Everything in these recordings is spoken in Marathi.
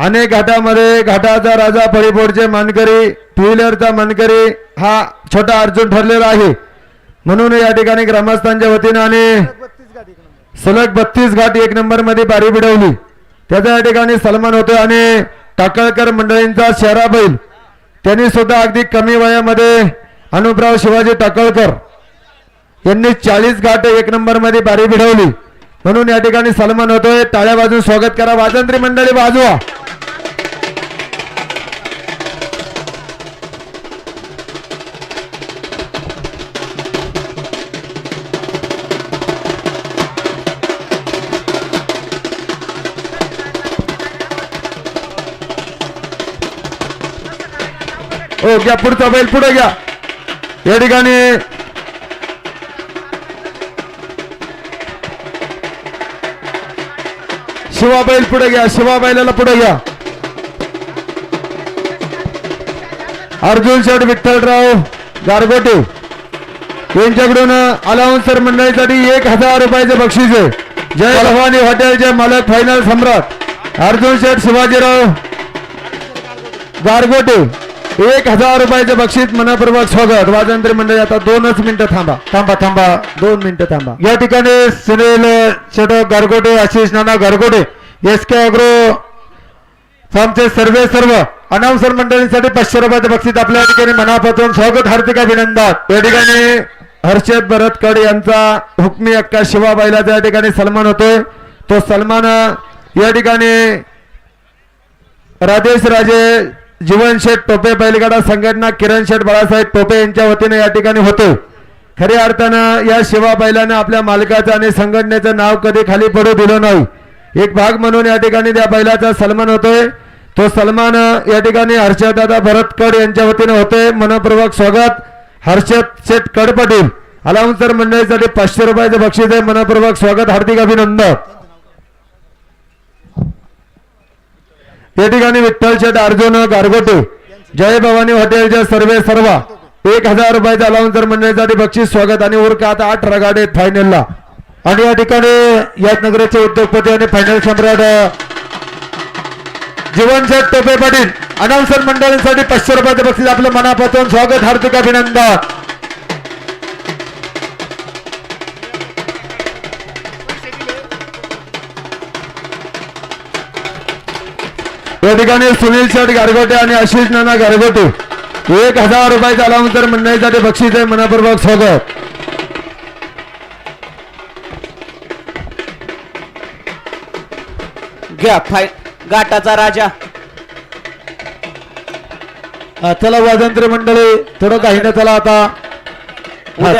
अनेक घाटामध्ये घाटाचा राजा परिपोडचे मानकरी टू व्हीलरचा मानकरी हा छोटा अर्जुन ठरलेला आहे म्हणून या ठिकाणी ग्रामस्थांच्या वतीने आणि सलग 32 घाट 1 नंबर मध्ये बारी भिडवली त्याच्या या ठिकाणी सन्मान होतो आणि टाकळकर मंडळींचा शहरा बैल त्यांनी सुद्धा अगदी कमी वयामध्ये अनुपराव शिवाजी टाकळकर यांनी 40 घाट 1 नंबर मध्ये बारी भिडवली म्हणून या ठिकाणी सन्मान होतोय टाळ्या वाजवून स्वागत करा वाजंत्री मंडळी वाजवा हो घ्या पुढचा बैल पुढे घ्या या ठिकाणी शिवा बैल पुढे घ्या शिवा बैलाला पुढे घ्या अर्जुन शेठ विठ्ठलराव गारगोटे यांच्याकडून अलाउन्सर मंडळीसाठी 1000 रुपयाचे बक्षीस आहे जय भवानी हॉटेलचे मालक फायनल सम्राट अर्जुन शेठ शिवाजीराव गारगोटे 1000 रुपयाचे बक्षीस मनपूर्वक स्वागत वाजंत्री मंडळी आता 2च मिनिटं थांबा 2 मिनिटं थांबा या ठिकाणी सुनील शेठ गारगोटे आशिष नाना गारगोटे एसके अग्रो फार्मचे सर्व अनाउन्सर मंडळींसाठी 500 रुपयाचे बक्षीस आपल्या ठिकाणी मनापासून स्वागत हार्दिक अभिनंदन या ठिकाणी हर्षद भरतकड यांचा हुकमी अक्का शिवा बैलाचा या ठिकाणी सन्मान होतोय तो सन्मान या ठिकाणी राजेश राजे जीवन शेठ टोपे बैलगाडा संघटना किरण शेठ बाळासाहेब टोपे यांच्या वतीने या ठिकाणी होतो खऱ्या अर्थानं या शिवा बैलाने आपल्या मालकाचं आणि संघटनेचं नाव कधी खाली पडू दिलं नाही एक भाग म्हणून या ठिकाणी त्या बैलाचा सन्मान होतोय तो सन्मान या ठिकाणी हर्षदादा भरतकड यांच्या वतीने होतोय मनपूर्वक स्वागत हर्षद शेठ कडपटील अलाउन्सर मंडळीसाठी 500 रुपयाचे बक्षीस आहे मनपूर्वक स्वागत हार्दिक अभिनंदन या ठिकाणी विठ्ठल शेठ अर्जुन गारगोटे जय भवानी हॉटेलचे सर्व 1000 रुपयाचा अलाउन्सर मंडळीसाठी बक्षीस स्वागत आणि उरका आता 8 रगाडे फायनलला आणि या ठिकाणी याच नगराचे उद्योगपती आणि फायनल सम्राट जीवन शेठ टोपे पाटील अनाउन्सर मंडळींसाठी 500 रुपयाचे बक्षीस आपलं मनापासून स्वागत हार्दिक अभिनंदन या ठिकाणी सुनील शेठ गारगोटे आणि आशिष नाना गारगोटे 1000 रुपयाचा अलाउन्सर मंडळीसाठी बक्षीस आहे मनपूर्वक स्वागत घ्या घाटाचा राजा चला वाजंत्री मंडळी थोडं काही ना चला आता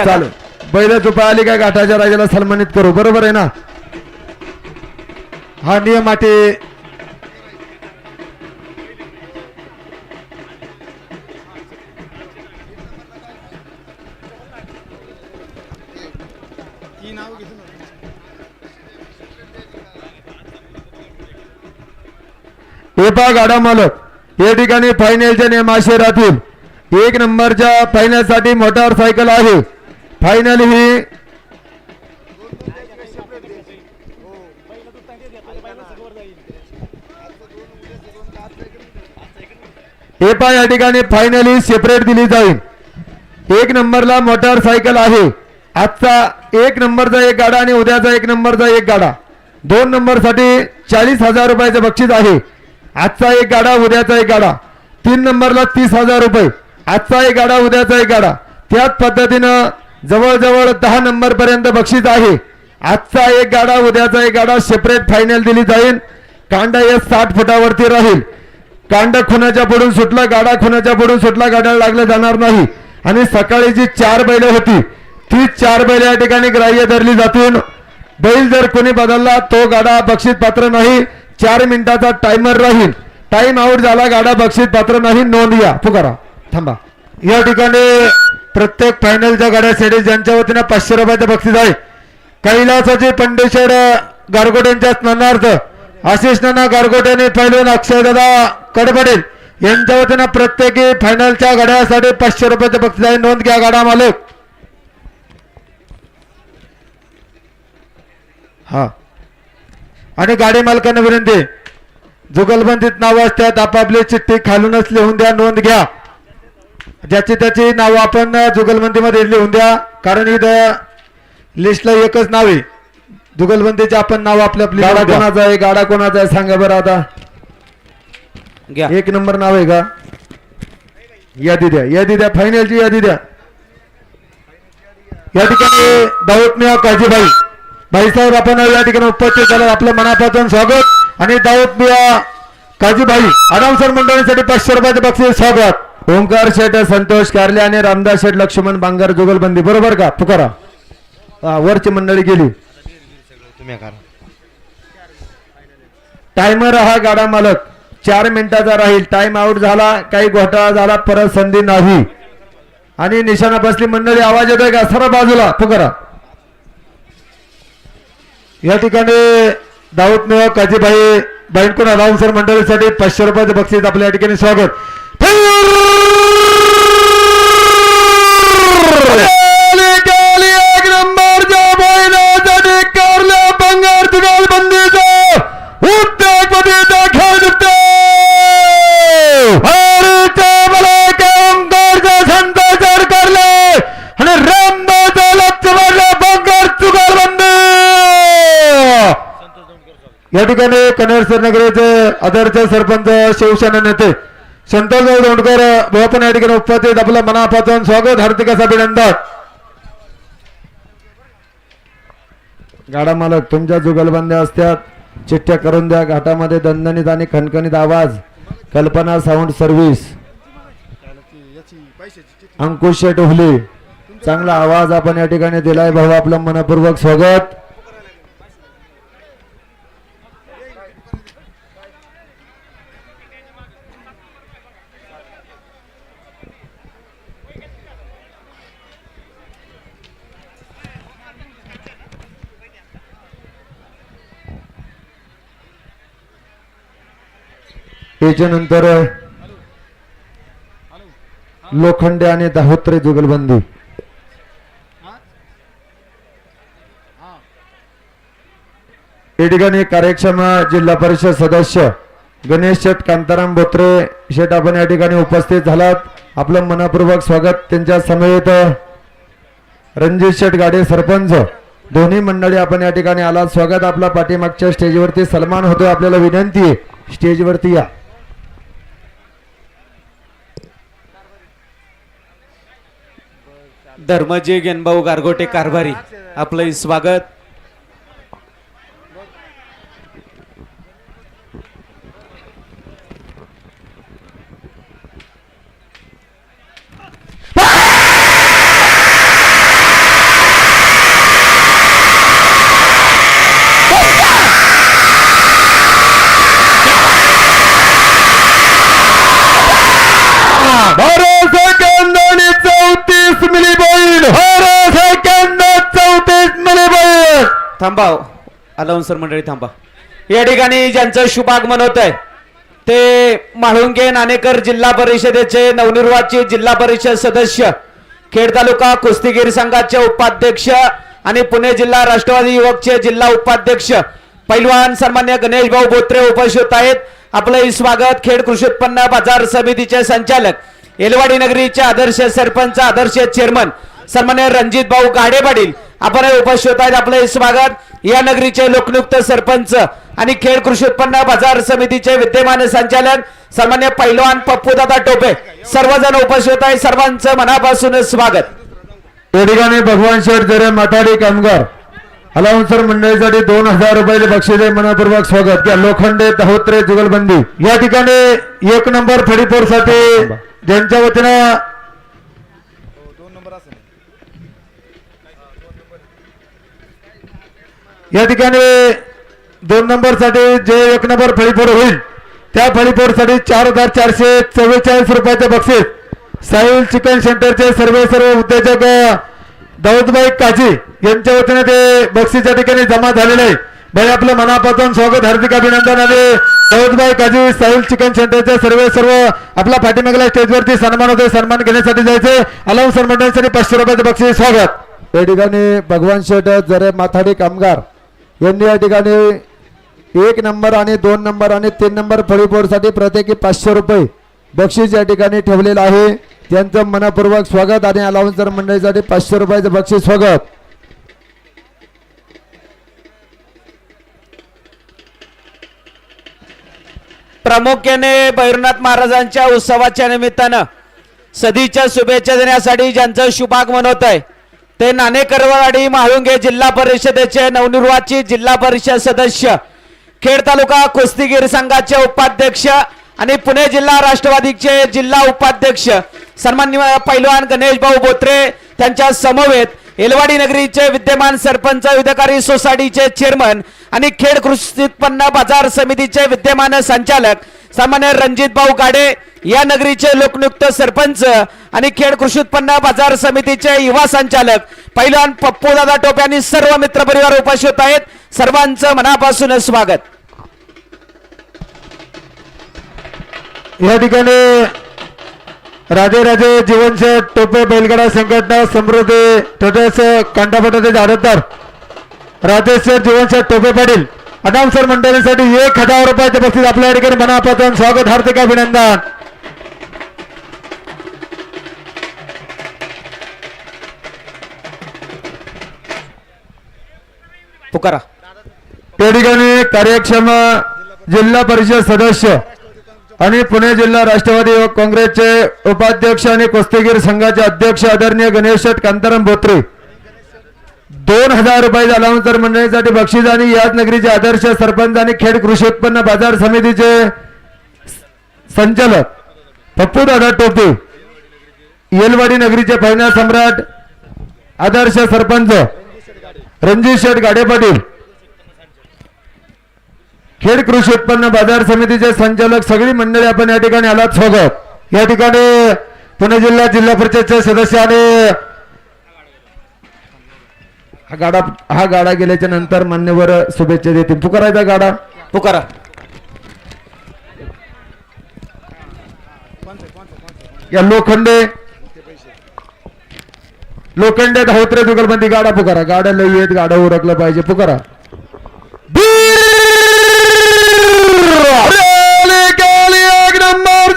चालू बैल चुपा आली काय घाटाच्या राजाला सन्मानित करू बरोबर आहे ना हा नियम आहे एपा गाडा मालक या ठिकाणी फायनलच्या नियमाशी राहतील 1 नंबरच्या फायनलसाठी मोटारसायकल आहे फायनल ही एपा या ठिकाणी फायनल ही सेपरेट दिली जाईल 1 नंबरला मोटारसायकल आहे आजचा 1 नंबरचा एक गाडा आणि उद्याचा 1 नंबरचा एक गाडा 2 नंबरसाठी 40,000 रुपयाचे बक्षीस आहे आजचा एक गाडा उद्याचा एक गाडा 3 नंबरला 30,000 रुपये आजचा एक गाडा उद्याचा एक गाडा त्याच पद्धतीनं जवळजवळ 10 नंबर पर्यंत बक्षीस आहे आजचा एक गाडा उद्याचा एक गाडा सेपरेट फायनल दिली जाईल कांडा या 60 फुटावरती राहील कांड खुनाच्या पुढून सुटला गाडा खुनाच्या पुढून सुटला गाड्याला लागलं जाणार नाही आणि सकाळी जी 4 बैल होती ती 4 बैल या ठिकाणी ग्राह्य धरली जातील बैल जर कोणी बदलला तो गाडा बक्षीस पात्र नाही 4 मिनिटाचा टाइमर राहील टाइम आउट झाला गाडा बक्षीस पात्र नाही नोंद घ्या पुकारा थांबा या ठिकाणी प्रत्येक फायनलच्या गाड्यासाठी ज्यांच्या वतीने 500 रुपयाचे बक्षीस आहे कैलासाची पंडेश्वर गारगोटेंच्या स्मरणार्थ आशिष नाना गारगोटेने पहिलून अक्षयदादा कडपडेल यांच्या वतीने प्रत्येकी फायनलच्या गाड्यासाठी 500 रुपयाचे बक्षीस आहे नोंद घ्या गाडा मालक हा आणि गाडी मालकांना विनंती जुगलबंदीत नाव असतात आपापली चिठ्ठी खालूनच लिहून द्या, नोंद घ्या. ज्याची त्याची नाव आपण जुगलबंदीमध्ये लिहून द्या, कारण इथं लिस्टला एकच नाव आहे जुगलबंदीचे. आपण नाव आपल्या गाडा कोणाचा आहे, गाडा कोणाचा आहे सांगा बरं आता. घ्या. एक नंबर नाव आहे का? यादी द्या, यादी द्या, फायनलची यादी द्या. या ठिकाणी दाऊद मिया काजीभाई भाईसाहेब आपण या ठिकाणी उपस्थित झाले, आपलं मनापासून स्वागत. आणि दाऊद मिया काजीभाई अनाउन्सर मंडळीसाठी 500 रुपयाचे बक्षीस स्वागत. ओंकार शेठ, संतोष कारले आणि रामदास शेठ, लक्ष्मण बांगर जुगलबंदी, बरोबर का? पुकारा. वरची मंडळी गेली. टायमर हा गाडा मालक 4 मिनिटाचा राहील. टाइम आउट झाला, काही घोटाळा झाला, परत संधी नाही. आणि निशाणा बसली मंडळी, आवाज येतोय का? सर्व बाजूला पुकारा. या ठिकाणी दाऊद मिया काजीभाई बैंकुन अनाउन्सर मंडळीसाठी 500 रुपयाचे बक्षीस आपल्या या ठिकाणी स्वागत. एक नंबरच्या बैलासाठी कारल्या बंगार जुगलबंदीचा उद्योगपतीचा खेळ जिंकतो. संतोष कारले आणि रामदास लक्ष्मण बंगार जुगलबंदी. या ठिकाणी कन्हेर नगरीचे आदर्श सरपंच शिवसेना नेते संतोष दोंडकर आपण या ठिकाणी उपस्थित, आपलं मनापासून स्वागत, हार्दिक असं अभिनंदन. गाडा मालक तुमच्या जुगलबंद्या असतात, चिठ्ठ्या करून द्या. घाटामध्ये दणदणीत आणि खणखणीत आवाज, कल्पना साऊंड सर्व्हिस, अंकुश शेठ हुले, चांगला आवाज आपण या ठिकाणी दिलाय भाऊ, आपलं मनपूर्वक स्वागत. त्याच्यानंतर लोखंडे आणि दाहोत्रे जुगलबंदी. या ठिकाणी कार्यक्षम जिल्हा परिषद सदस्य गणेश शेठ कांताराम बोत्रे शेठ आपण या ठिकाणी उपस्थित झालात, आपलं मनपूर्वक स्वागत. त्यांच्या समेत रणजित शेठ गाडे सरपंच, दोन्ही मंडळी आपण या ठिकाणी आलात, स्वागत. आपला पाठीमागच्या स्टेजवरती सन्मान होतोय, आपल्याला विनंती आहे स्टेजवरती या. धर्मजी गेनभाऊ गारगोटे कारभारी, आपलं स्वागत. थांबा, अनाउन्सर मंडळी थांबा. या ठिकाणी ज्यांचं शुभागमन होत आहे ते म्हाळुंगे नाणेकर जिल्हा परिषदेचे नवनिर्वाचित जिल्हा परिषद सदस्य, खेड तालुका कुस्तीगीर संघाचे उपाध्यक्ष आणि पुणे जिल्हा राष्ट्रवादी युवकचे जिल्हा उपाध्यक्ष पैलवान सन्मान्य गणेश भाऊ बोत्रे उपस्थित आहेत. आपलं स्वागत. खेड कृषी उत्पन्न बाजार समितीचे संचालक, एलवाडी नगरीचे आदर्श सरपंच, आदर्श चेअरमन सन्मान्य रणजित भाऊ गाडे पाटील आपण उपस्थित आहेत, आपले स्वागत. या नगरीचे लोकनियुक्त सरपंच आणि खेड कृषी उत्पन्न बाजार समितीचे विद्यमान संचालक सन्मान्य पैलवान पप्पूदादा टोपे सर्वजण उपस्थित आहेत, सर्वांचं मनापासून स्वागत. या ठिकाणी भगवान शेठ जरे माथाडी कामगार अलाउन्सर मंडळीसाठी 2000 रुपयाचे बक्षीस आहे, मनपूर्वक स्वागत. या लोखंडे दाहोत्रे जुगलबंदी या ठिकाणी 1 नंबर फडीपोर साठी ज्यांच्या वतीनं या ठिकाणी 2 नंबर साठी जे 1 नंबर फळीफोड होईल त्या फळीफोडसाठी 4444 रुपयाचे बक्षीस साहिल चिकन सेंटरचे सर्व उद्योजक दाऊदभाई काजी यांच्या वतीने ते बक्षीस या ठिकाणी जमा झालेले आहे. भाई आपलं मनापासून स्वागत, हार्दिक अभिनंदन. आणि दाऊदभाई काजी साहिल चिकन सेंटरचे सर्व आपला पाठीमागल्या स्टेजवरती सन्मान होते, सन्मान घेण्यासाठी जायचे. अलाउन्सर मंडळासाठी 500 रुपयाचे बक्षीस स्वागत. या ठिकाणी भगवान शेठ जरे माथाडी कामगार यांनी या ठिकाणी 1 नंबर आणि 2 नंबर आणि 3 नंबर फळीपोडसाठी प्रत्येकी 500 रुपये बक्षीस या ठिकाणी ठेवलेलं आहे. त्यांचं मनपूर्वक स्वागत आणि अलाउन्सर मंडळीसाठी 500 रुपयाचं बक्षीस स्वागत. प्रामुख्याने भैरवनाथ महाराजांच्या उत्सवाच्या निमित्तानं सदीच्या शुभेच्छा देण्यासाठी ज्यांचं शुभागमन होत आहे ते नाणेकरवाडी म्हाळुंगे जिल्हा परिषदेचे नवनिर्वाचित जिल्हा परिषद सदस्य, खेड तालुका कुस्तीगीर संघाचे उपाध्यक्ष आणि पुणे जिल्हा राष्ट्रवादीचे जिल्हा उपाध्यक्ष सन्माननीय पैलवान गणेश भाऊ बोत्रे, त्यांच्या समवेत एलवाडी नगरीचे विद्यमान सरपंच, विधकारी सोसायटीचे चेअरमन आणि खेड कृषी उत्पन्न बाजार समितीचे विद्यमान संचालक सामान्य रणजित भाऊ गाडे, या नगरीचे लोकनियुक्त सरपंच आणि खेड कृषी उत्पन्न बाजार समितीचे युवा संचालक पैलवान पप्पू दादा टोपे आणि सर्व मित्र परिवार उपस्थित आहेत. सर्वांचं मनापासून स्वागत. या ठिकाणी राजे जीवनशेठ टोपे बैलगाडा संघटना समृद्धी तसेच कांडापटाचे जाडतदार राजेश जीवनशेठ टोपे पाटील अनाउन्सर मंडळीसाठी 1000 रुपयाचे बक्षीस आपल्या या ठिकाणी मनापासून स्वागत, हार्दिक अभिनंदन. पुकारा. या ठिकाणी कार्यक्षम जिल्हा परिषद सदस्य आणि पुणे जिल्हा राष्ट्रवादी युवक काँग्रेसचे उपाध्यक्ष आणि कुस्तीगीर संघाचे अध्यक्ष आदरणीय गणेश कांताराम बोत्रे 2000 रुपये अलाउन्सर मंडळीसाठी बक्षीस आणि याच नगरीचे आदर्श सरपंच आणि खेड कृषी उत्पन्न बाजार समितीचे संचालक पप्पू दादा टोपे, येलवाडी नगरीचे फायनल सम्राट आदर्श सरपंच रणजित शेठ गाडे पाटील, खेड कृषी उत्पन्न बाजार समितीचे संचालक सगळी मंडळी आपण या ठिकाणी आलात, स्वागत. या ठिकाणी पुणे जिल्हा परिषदचे सदस्य आणि हा गाडा गेल्याच्या नंतर मान्यवर शुभेच्छा देतील. पुकारायचा गाडा पुकारा. या लोखंडे धावत्रे जुगलबंदी गाडा पुकारा. गाड्या लई येत, गाडा उरकलं पाहिजे. पुकारा. एक नंबर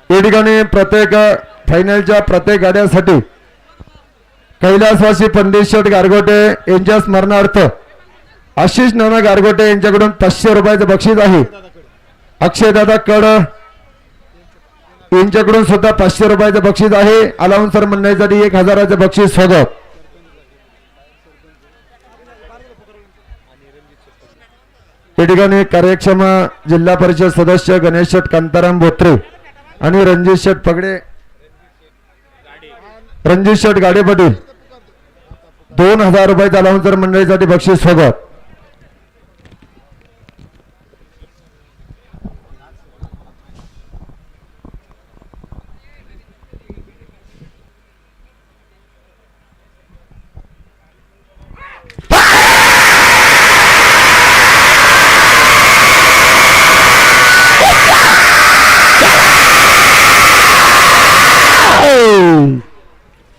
या ठिकाणी प्रत्येक फायनलच्या प्रत्येक गाड्यासाठी कैलासवासी पंडित शेठ गारगोटे यांच्या स्मरणार्थ आशिष नाना गारगोटे यांच्याकडून 500 रुपयाचं बक्षीस आहे. अक्षयदादा कड यांच्याकडून सुद्धा 500 रुपयाचं बक्षीस आहे. अलाउन्सर मंडळीसाठी 1000चं बक्षीस स्वागत. या ठिकाणी कार्यक्षम जिल्हा परिषद सदस्य गणेश शेठ कांताराम बोत्रे आणि रणजित शेठ गाडे पाटील 2000 रुपयाचं अलाउन्सर मंडळीसाठी बक्षीस स्वागत.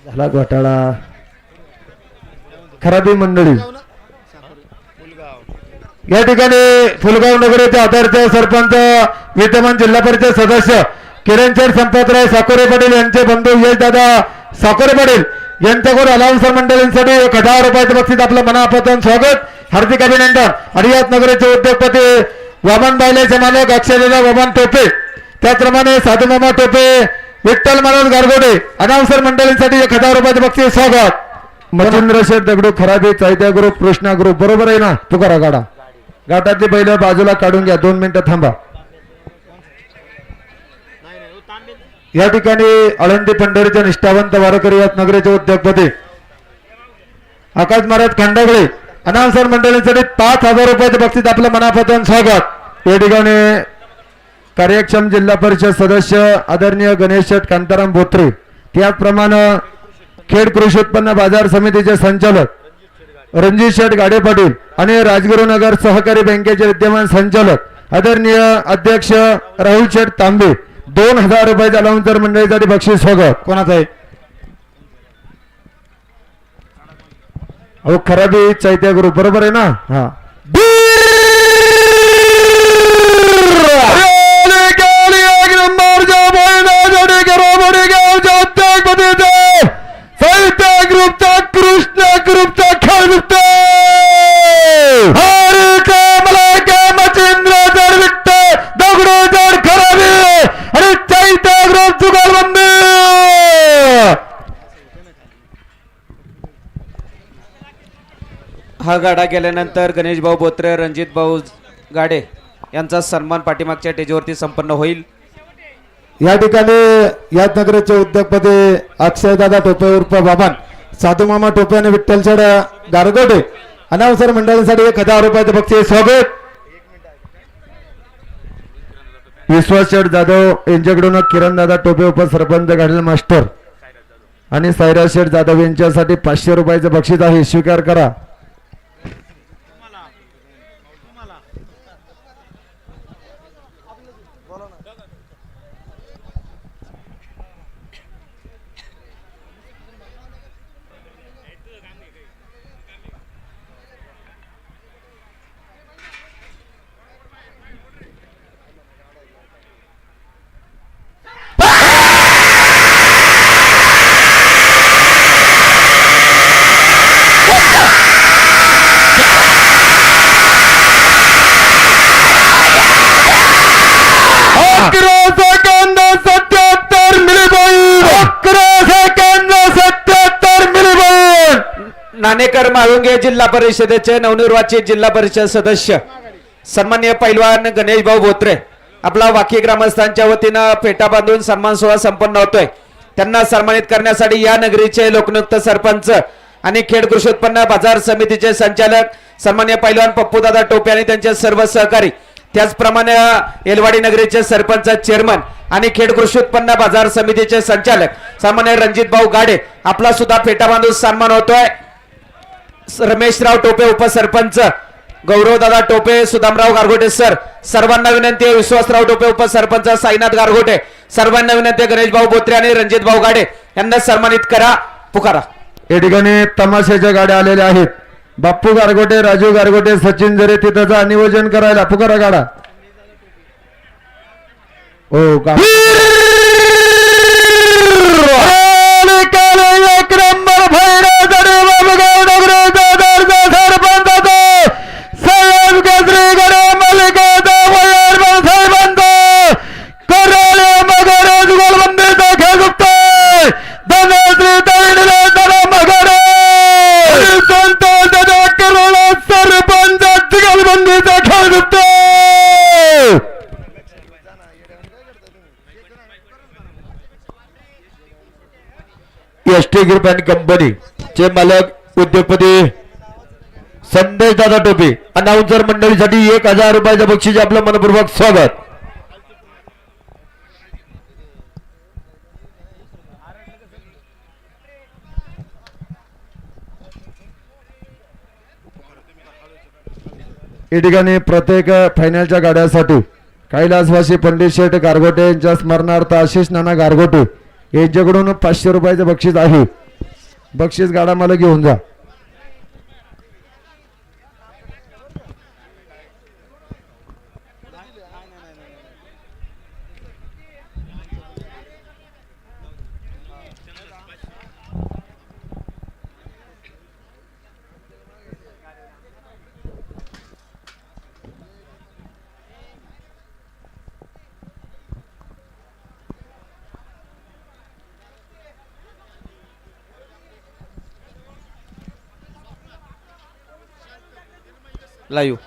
झाला घोटाळा. खराबी मंडळी या ठिकाणी फुलगाव नगरीचे आदर्श सरपंच विद्यमान जिल्हा परिषद सदस्य किरणशेठ संपतराय साकोरे पाटील यांचे बंधू यशदादा साकोरे पाटील यांच्याकडून अलाउन्सर मंडळींसाठी 1000 रुपयाचं बक्षीस आपलं मनापासून स्वागत, हार्दिक अभिनंदन. आणि याच नगरीचे उद्योगपती वामन बायलेचे मालक अक्षयदादा वामन टोपे, त्याचप्रमाणे साधू मामा टोपे, विठ्ठल मनोज गारगोडे अनाउन्सर मंडळींसाठी 1000 रुपयाचं बक्षीस स्वागत. मच्छिंद्र शेठ दगडू खराबी चैत्या ग्रुप कृष्णा ग्रुप बरोबर आहे ना. तुकारा गाडा घाटातली बैल बाजूला काढून घ्या, 2 मिनिटं थांबा. या ठिकाणी आळंदी पंढरीचे निष्ठावंत वारकरी यात नगरीचे उद्योगपती आकाश महाराज खंडागळे अनाउन्सर मंडळींसाठी 5000 रुपयाचं बक्षीस आपलं मनापासून स्वागत. या ठिकाणी कार्यक्षम जिल्हा परिषद सदस्य आदरणीय गणेश शेठ कांताराम बोत्रे, त्याचप्रमाणे खेड कृषी उत्पन्न बाजार समितीचे संचालक रणजित शेठ गाडे पाटील आणि राजगुरुनगर सहकारी बँकेचे विद्यमान संचालक आदरणीय अध्यक्ष राहुल शेठ तांबे 2000 रुपयाच्या लावून मंडळीसाठी बक्षीस स्वागत. कोणाचं आहे? अहो खराबी चैत्य ग्रुप बरोबर आहे ना? हा ग्रुपचा कृष्ण ग्रुपचा खेळ मचिंद्र जड विट्ट दगडू जड खराबी आणि चैत्य ग्रुप जुगलबंदी. हा गाडा गेल्यानंतर गणेश भाऊ बोत्रे रणजित भाऊ गाडे यांचा सन्मान पाठीमागच्या स्टेजवरती संपन्न होईल. या ठिकाणी याच नगराचे उद्योगपती अक्षयदादा टोपे उर्फ बाबान, साधू मामा टोपे आणि विठ्ठलचड गारगोटे अनावसर मंडळीसाठी 1000 रुपयाचे बक्षीस स्वागत. विश्वास शेठ जाधव यांच्याकडून किरण दादा टोपे उपसरपंच गाडील मास्टर आणि सायराज शेठ जाधव यांच्यासाठी 500 रुपयाचे बक्षीस आहे, स्वीकार करा. नाणेकर माळुंगे जिल्हा परिषदेचे नवनिर्वाचित जिल्हा परिषद सदस्य सन्माननीय पैलवान गणेश भाऊ बोत्रे आपला वाकी ग्रामस्थांच्या वतीनं फेटा बांधून सन्मान सोहळा संपन्न होतोय. त्यांना सन्मानित करण्यासाठी या नगरीचे लोकनियुक्त सरपंच आणि खेड कृषी उत्पन्न बाजार समितीचे संचालक सन्माननीय पैलवान पप्पूदादा टोपे आणि त्यांचे सर्व सहकारी, त्याचप्रमाणे एलवाडी नगरीचे सरपंच चेअरमन आणि खेड कृषी उत्पन्न बाजार समितीचे संचालक सन्माननीय रणजित भाऊ गाडे आपला सुद्धा फेटा बांधून सन्मान होतोय. रमेशराव टोपे उपसरपंच, गौरवदादा टोपे, सुदामराव गारगोटे सर, सर्वांना विनंती आहे. विश्वासराव टोपे उपसरपंच, साईनाथ गारगोटे, सर्वांना विनंती आहे. गणेश भाऊ बोत्रे आणि रणजित भाऊ गाडे यांना सन्मानित करा. पुकारा. या ठिकाणी तमाशाच्या गाड्या आलेल्या आहेत. बाप्पू गारगोटे, राजू गारगोटे, सचिन जरे तिथं जा नियोजन करायला. पुकारा गाडा. ओ गा एक number ST group and company चे मालक उद्योगपती संदेश दादा टोपे अनाउन्सर मंडळीसाठी 1000 रुपयाच्या बक्षीस आपलं मनपूर्वक स्वागत. या ठिकाणी प्रत्येक फायनलच्या गाड्यासाठी कैलासवासी पंडित शेठ गारगोटे यांच्या स्मरणार्थ आशिष नाना गारगोटे यांच्याकडून 500 रुपयाचे बक्षीस आहे. बक्षीस गाडा मला घेऊन जा. लाईव्ह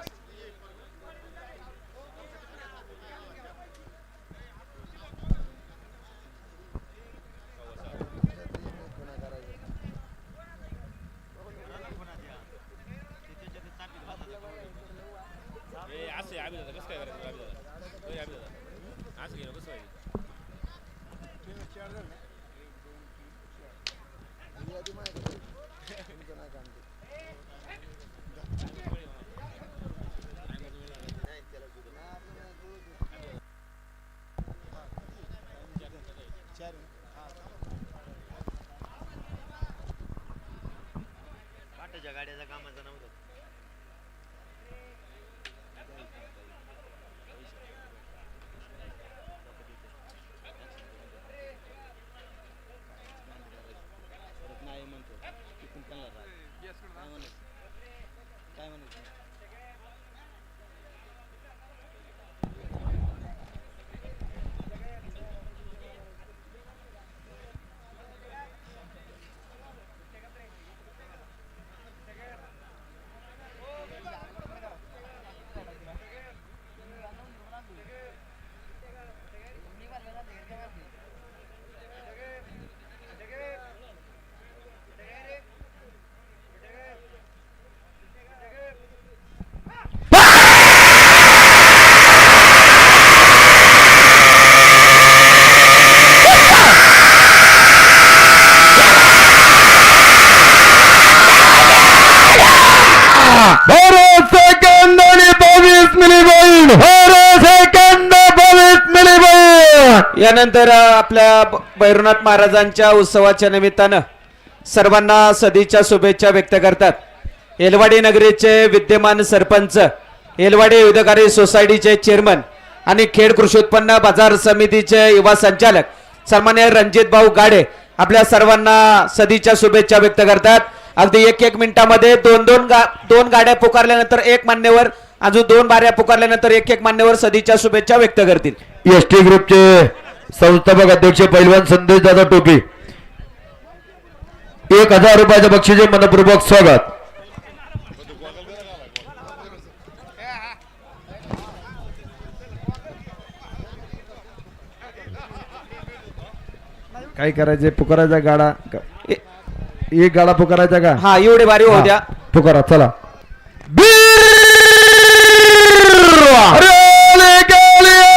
सेकंद आणि 22 मिली सेकंद 22 मिली यानंतर आपल्या भैरवनाथ महाराजांच्या उत्सवाच्या निमित्तानं सर्वांना सदिच्छा शुभेच्छा व्यक्त करतात एलवाडी नगरीचे विद्यमान सरपंच, एलवाडी विधकारी सोसायटीचे चेअरमन आणि खेड कृषी उत्पन्न बाजार समितीचे युवा संचालक सन्मान्य रणजित भाऊ गाडे आपल्या सर्वांना सदिच्छा शुभेच्छा व्यक्त करतात. अगदी एक मिनिटामध्ये दोन गाड्या पुकारल्यानंतर एक मान्यवर, अजून 2 बाऱ्या पुकारल्यानंतर एक मान्यवर सदिच्छा शुभेच्छा व्यक्त करतील. एसटी ग्रुपचे संस्थापक अध्यक्ष पैलवान संदेश दादा टोपे 1000 रुपयाच्या बक्षीचे मनपूर्वक स्वागत. काय करायचे? पुकारायचा गाडा, एक गाडा पुकारायचा का? हा, एवढे बारी होऊ द्या. पुकारा चला.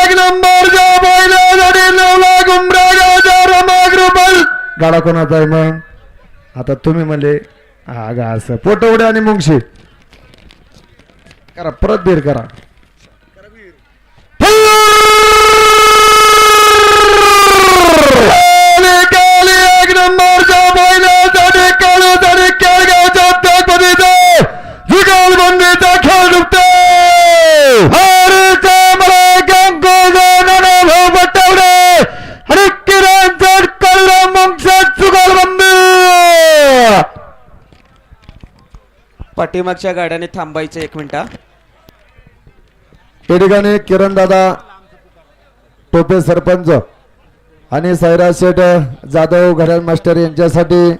एक नंबर गाडा कोणाचा आहे मग? आता तुम्ही म्हणले हा गा असं पोटवडे आणि मुंगशी करा, परत बीर करा. एक नंबरच्या बैलासाठी काळूसाठी केळगावच्या त्यागपतीचा जुगलबंदीचा खेळ डुबतो. आणि किरण कळलं मुंगशात जुगलबंदी. पाठीमागच्या गाड्याने थांबायचं 1 मिनिट. या ठिकाणी किरण दादा टोपे सरपंच आणि साईराज शेठ जाधव घड्याळ मास्टर यांच्यासाठी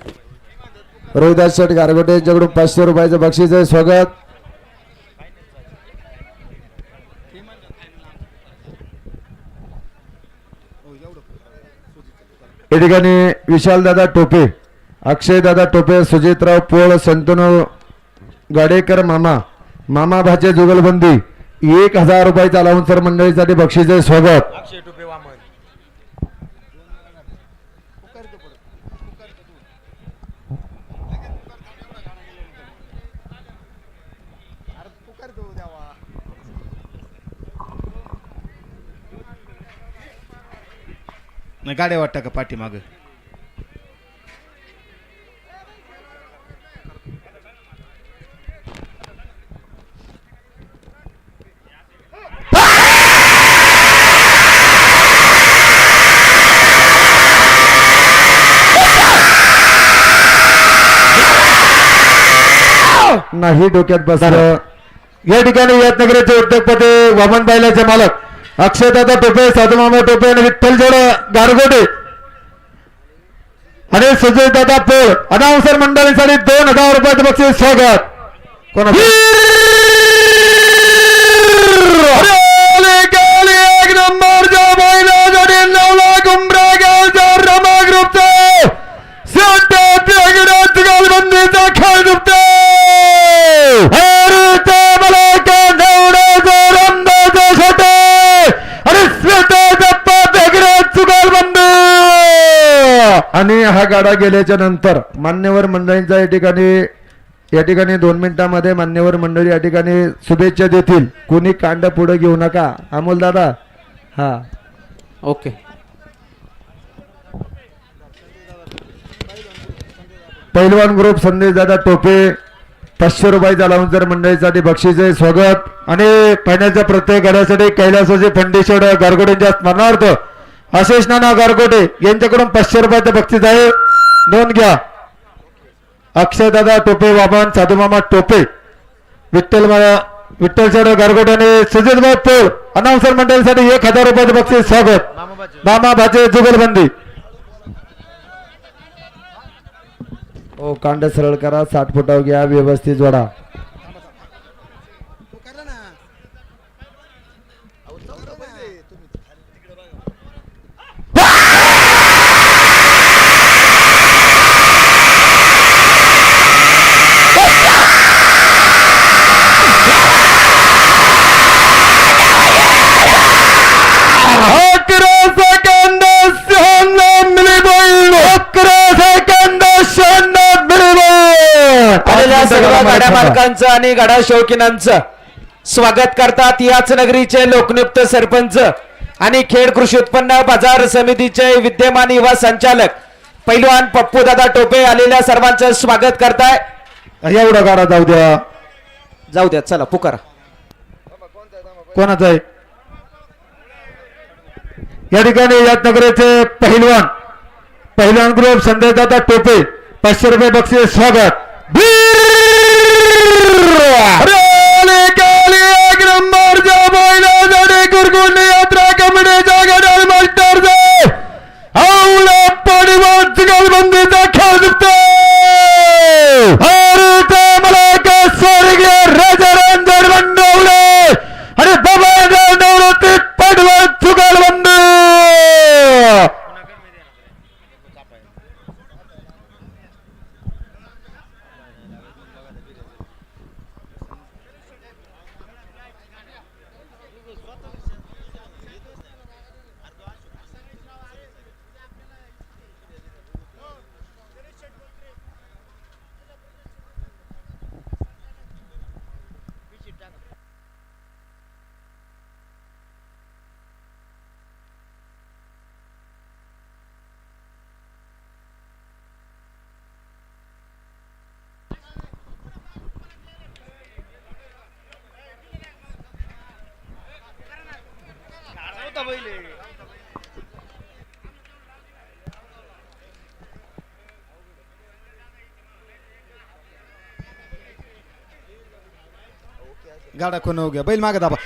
रोहिदास शेठ गारगोटे यांच्याकडून 500 रुपयाचं बक्षीस आहे. स्वागत. या ठिकाणी विशाल दादा टोपे, अक्षय दादा टोपे, सुजितराव पोळ, संतनू गाडेकर मामा भाचे जुगलबंदी 1000 रुपयाचा अलाउन्सर मंडळीसाठी बक्षीस आहे. स्वागत. गाड्या वाटतं का पाठीमाग? नाही डोक्यात बसलं. या ठिकाणी यातनगरचे उद्योगपती वामन बैलाचे मालक अक्षयदादा टोपे, साधुमामा टोपे आणि विठ्ठल जोड गारगोटे आणि सुजयदादा पोळ अनाउन्सर मंडळीसाठी 2000 रुपयाचं बक्षीस. स्वागत. एक नंबरच्या बैलासाठी 9 लाख उमरागावच्या रमा ग्रुपचा गालबंदीचा खेळ दुपतो. आणि हा गाडा गेल्याच्या नंतर मान्यवर मंडळींचा या ठिकाणी 2 मिनिटांमध्ये मान्यवर मंडळी या ठिकाणी शुभेच्छा देतील. कोणी कांड पुढे घेऊ नका. अमोल दादा. हा, ओके. पैलवान ग्रुप संदेश दादा टोपे, 500 लावून मंडळीसाठी बक्षीस आहे. स्वागत. आणि फायनलच्या प्रत्येक गाड्यासाठी कैलासाचे फंडेश्वर गारगोटेंच्या स्मरणार्थ आशिष नाना गारगोटे यांच्याकडून 500 रुपयाचं बक्षीस आहे. नोंद घ्या. अक्षयदादा टोपे, वामन साधूमामा टोपे, विठ्ठल शेड गारगोटे आणि सुजितभाई पोळ अनाउन्सर मंडळीसाठी 1000 रुपयाचं बक्षीस. स्वागत. मामा भाचे जुगलबंदी. ओ कांड सरळ करा. 60 फुटावर घ्या. व्यवस्थित जोडा. आलेल्या सर्व गाड्या मालकांचं आणि गाडा शौकीनांचं स्वागत करतात याच नगरीचे लोकनियुक्त सरपंच आणि खेड कृषी उत्पन्न बाजार समितीचे विद्यमान युवा संचालक पैलवान पप्पू दादा टोपे आलेल्या सर्वांचं स्वागत करताय. एवढा गाडा जाऊ द्या. चला पुकारा. कोणाचा आहे या ठिकाणी? यातनगरचे पहिलवान ग्रुप संदेश दादा टोपे 500 रुपये बक्षीस. स्वागत. एक नंबरच्या बैलासाठी गुरगुंडी यात्रा कमिटीच्या गडाल मास्टरचे आवळा पाडीवर जुगलबंदीचा खेळ दिसतो. मला स्वर्गीय राजा रंजन मंडवले आणि बाबा नवरात्री पाडवर जुगलबंदी. गाडा कोण हो गया बैल मागे दाबा.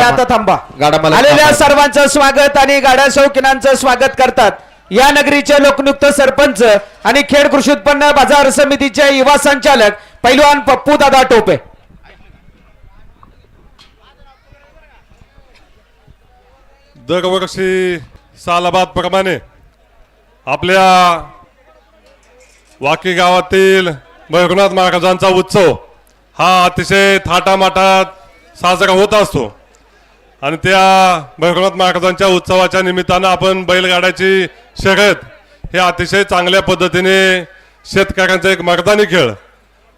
आता थांबा. आलेल्या सर्वांचं स्वागत आणि गाड्या शौकीनांचं स्वागत करतात या नगरीचे लोकनियुक्त सरपंच आणि खेड कृषी उत्पन्न बाजार समितीचे युवा संचालक पैलवान पप्पू दादा टोपे. दरवर्षी सालाबाद प्रमाणे आपल्या वाकी गावातील भैरवनाथ महाराजांचा उत्सव हा अतिशय थाटामाटात साजरा होत असतो आणि त्या भैरवनाथ महाराजांच्या उत्सवाच्या निमित्तानं आपण बैलगाड्याची शर्यत हे अतिशय चांगल्या पद्धतीने शेतकऱ्यांचा एक मर्दानी खेळ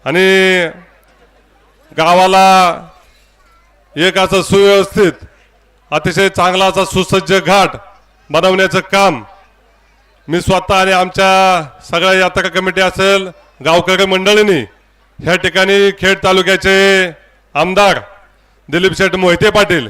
आणि गावाला एक असं सुव्यवस्थित अतिशय चांगला असा सुसज्ज घाट बनवण्याचं काम मी स्वतः आणि आमच्या सगळ्या यात्रा कमिटी असेल गावकरी मंडळींनी ह्या ठिकाणी खेड तालुक्याचे आमदार दिलीप शेठ मोहिते पाटील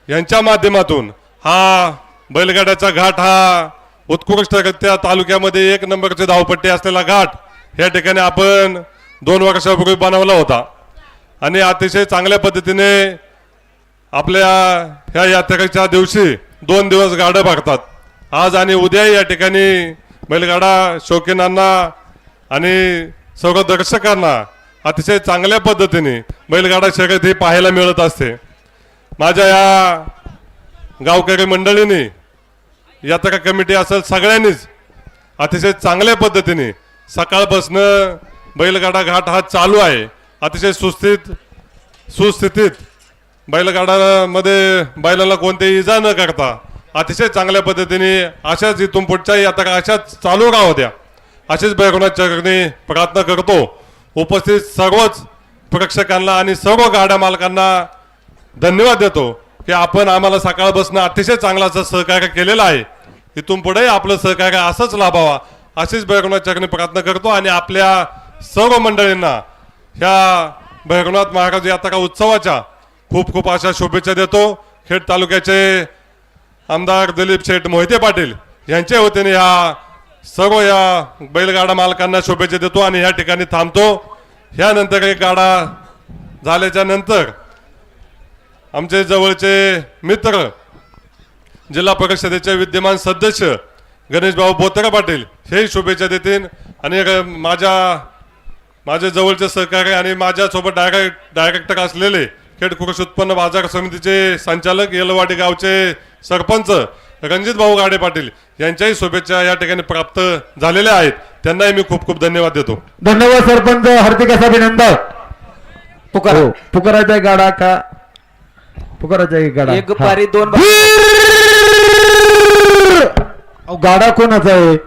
यांच्या माध्यमातून हा बैलगाड्याचा घाट हा उत्कृष्टरित्या तालुक्यामध्ये 1 नंबरची धावपट्टी असलेला घाट ह्या ठिकाणी आपण 2 वर्षापूर्वी बनवला होता आणि अतिशय चांगल्या पद्धतीने आपल्या ह्या यात्रेच्या दिवशी 2 दिवस गाडं भरतात. आज आणि उद्या या ठिकाणी बैलगाडा शौकीनांना आणि सर्व दर्शकांना अतिशय चांगल्या पद्धतीने बैलगाडा शर्यत ही पाहायला मिळत असते. माझ्या या गावकरी मंडळींनी यात्रा कमिटी असेल सगळ्यांनीच अतिशय चांगल्या पद्धतीने सकाळपासून बैलगाडा घाट हा चालू आहे. अतिशय सुस्थितीत बैलगाडामध्ये बैलाला कोणतीही इजा न करता अतिशय चांगल्या पद्धतीने अशाच इथून पुढच्याही आता अशाच चालू राहू द्या अशीच बैरवण्याच्या प्रार्थना करतो. उपस्थित सर्वच प्रेक्षकांना आणि सर्व गाड्या मालकांना धन्यवाद देतो की आपण आम्हाला सकाळपासून अतिशय चांगला असं सहकार्य केलेलं आहे. इथून पुढे आपलं सहकार्य असंच लाभावा अशीच बैरवण्याच्या प्रार्थना करतो आणि आपल्या सर्व मंडळींना ह्या भैरवनाथ महाराज यात्रा उत्सवाच्या खूप खूप अशा शुभेच्छा देतो. खेड तालुक्याचे आमदार दिलीप शेठ मोहिते पाटील यांच्या वतीने ह्या सर्व या बैलगाडा मालकांना शुभेच्छा देतो आणि ह्या ठिकाणी थांबतो. ह्यानंतर एक गाडा झाल्याच्या नंतर आमचे जवळचे मित्र जिल्हा परिषदेचे विद्यमान सदस्य गणेश भाऊ बोत्रा पाटील हे शुभेच्छा देतील आणि माझे जवळचे सहकारी आणि माझ्यासोबत डायरेक्टर असलेले खेड कृषी उत्पन्न बाजार समितीचे संचालक येलवाडी गावचे सरपंच रणजित भाऊ गाडे पाटील यांच्याही शुभेच्छा या ठिकाणी प्राप्त झालेल्या आहेत. त्यांनाही मी खूप खूप धन्यवाद देतो. धन्यवाद सरपंच, हार्दिक असं अभिनंदन. पुकाराचा एक गाडा का पुकाराचा एक गाडा एक हा. पारी दोन अहो, गाडा कोणाचा आहे?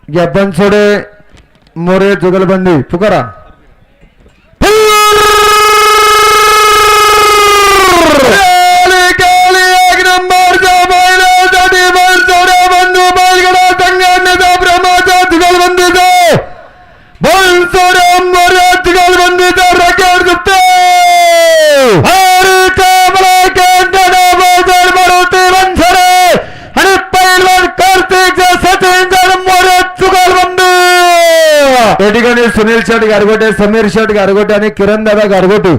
ज्ञापन सोडे मोरे जुगलबंदी पुकारा. एक नंबरचा बैलासाठी बनसोडे बंधू बैलगडा संघटनेचा ब्रह्माचा जुगलबंदीचा बनसोडे मोरे जुगलबंदीचा रकेट गुप्ते आणि पैलवान कार्तिक सचिन मोरे जुगलबंदी. या ठिकाणी सुनील शेठ गारगोटे, समीर शेठ गारगोटे आणि किरण दादा गारगोटे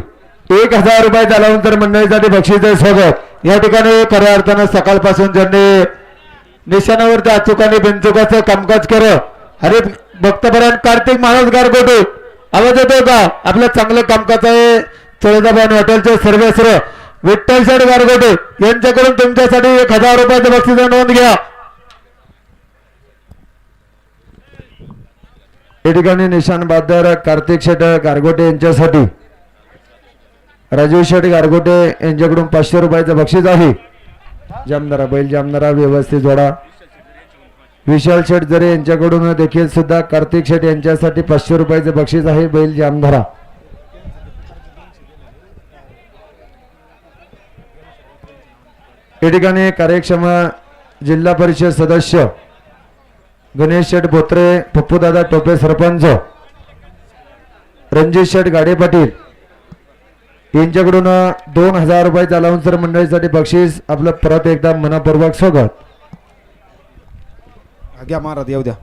1000 रुपये त्यानंतर मंडळीसाठी बक्षीस स्वागत. या ठिकाणी खऱ्या अर्थानं सकाळपासून ज्यांनी निशाणावरती अचूक आणि बिनचुकाचं कामकाज केलं अरे भक्तपरायण कार्तिक महाराज गारगोटे आवाज येतो का? आपलं चांगलं कामकाज आहे. तुळजाभवानी हॉटेलचे सर्वेश्वर विठ्ठल शेठ गारगोटे यांच्याकडून तुमच्यासाठी 1000 रुपयाचं बक्षीस नोंद घ्या. या ठिकाणी निशाण बहादर कार्तिक शेठ गारगोटे यांच्यासाठी राजीव शेठ गारगोटे यांच्याकडून 500 रुपयाचं बक्षीस आहे. जामदारा बैल जामदारा व्यवस्थित जोडा. विशाल शेठ जरे यांच्याकडून देखील सुद्धा कार्तिक शेठ यांच्यासाठी 500 रुपयाचं बक्षीस आहे. बैल जामधारा. या ठिकाणी कार्यक्षम जिल्हा परिषद सदस्य गणेश शेठ बोत्रे, पप्पूदादा टोपे सरपंच, रणजित शेठ गाडे पाटील यांच्याकडून 2000 रुपये अलाउन्सर मंडळीसाठी बक्षीस. आपलं परत एकदा मनपूर्वक स्वागत. घ्या महाराज येऊ द्या.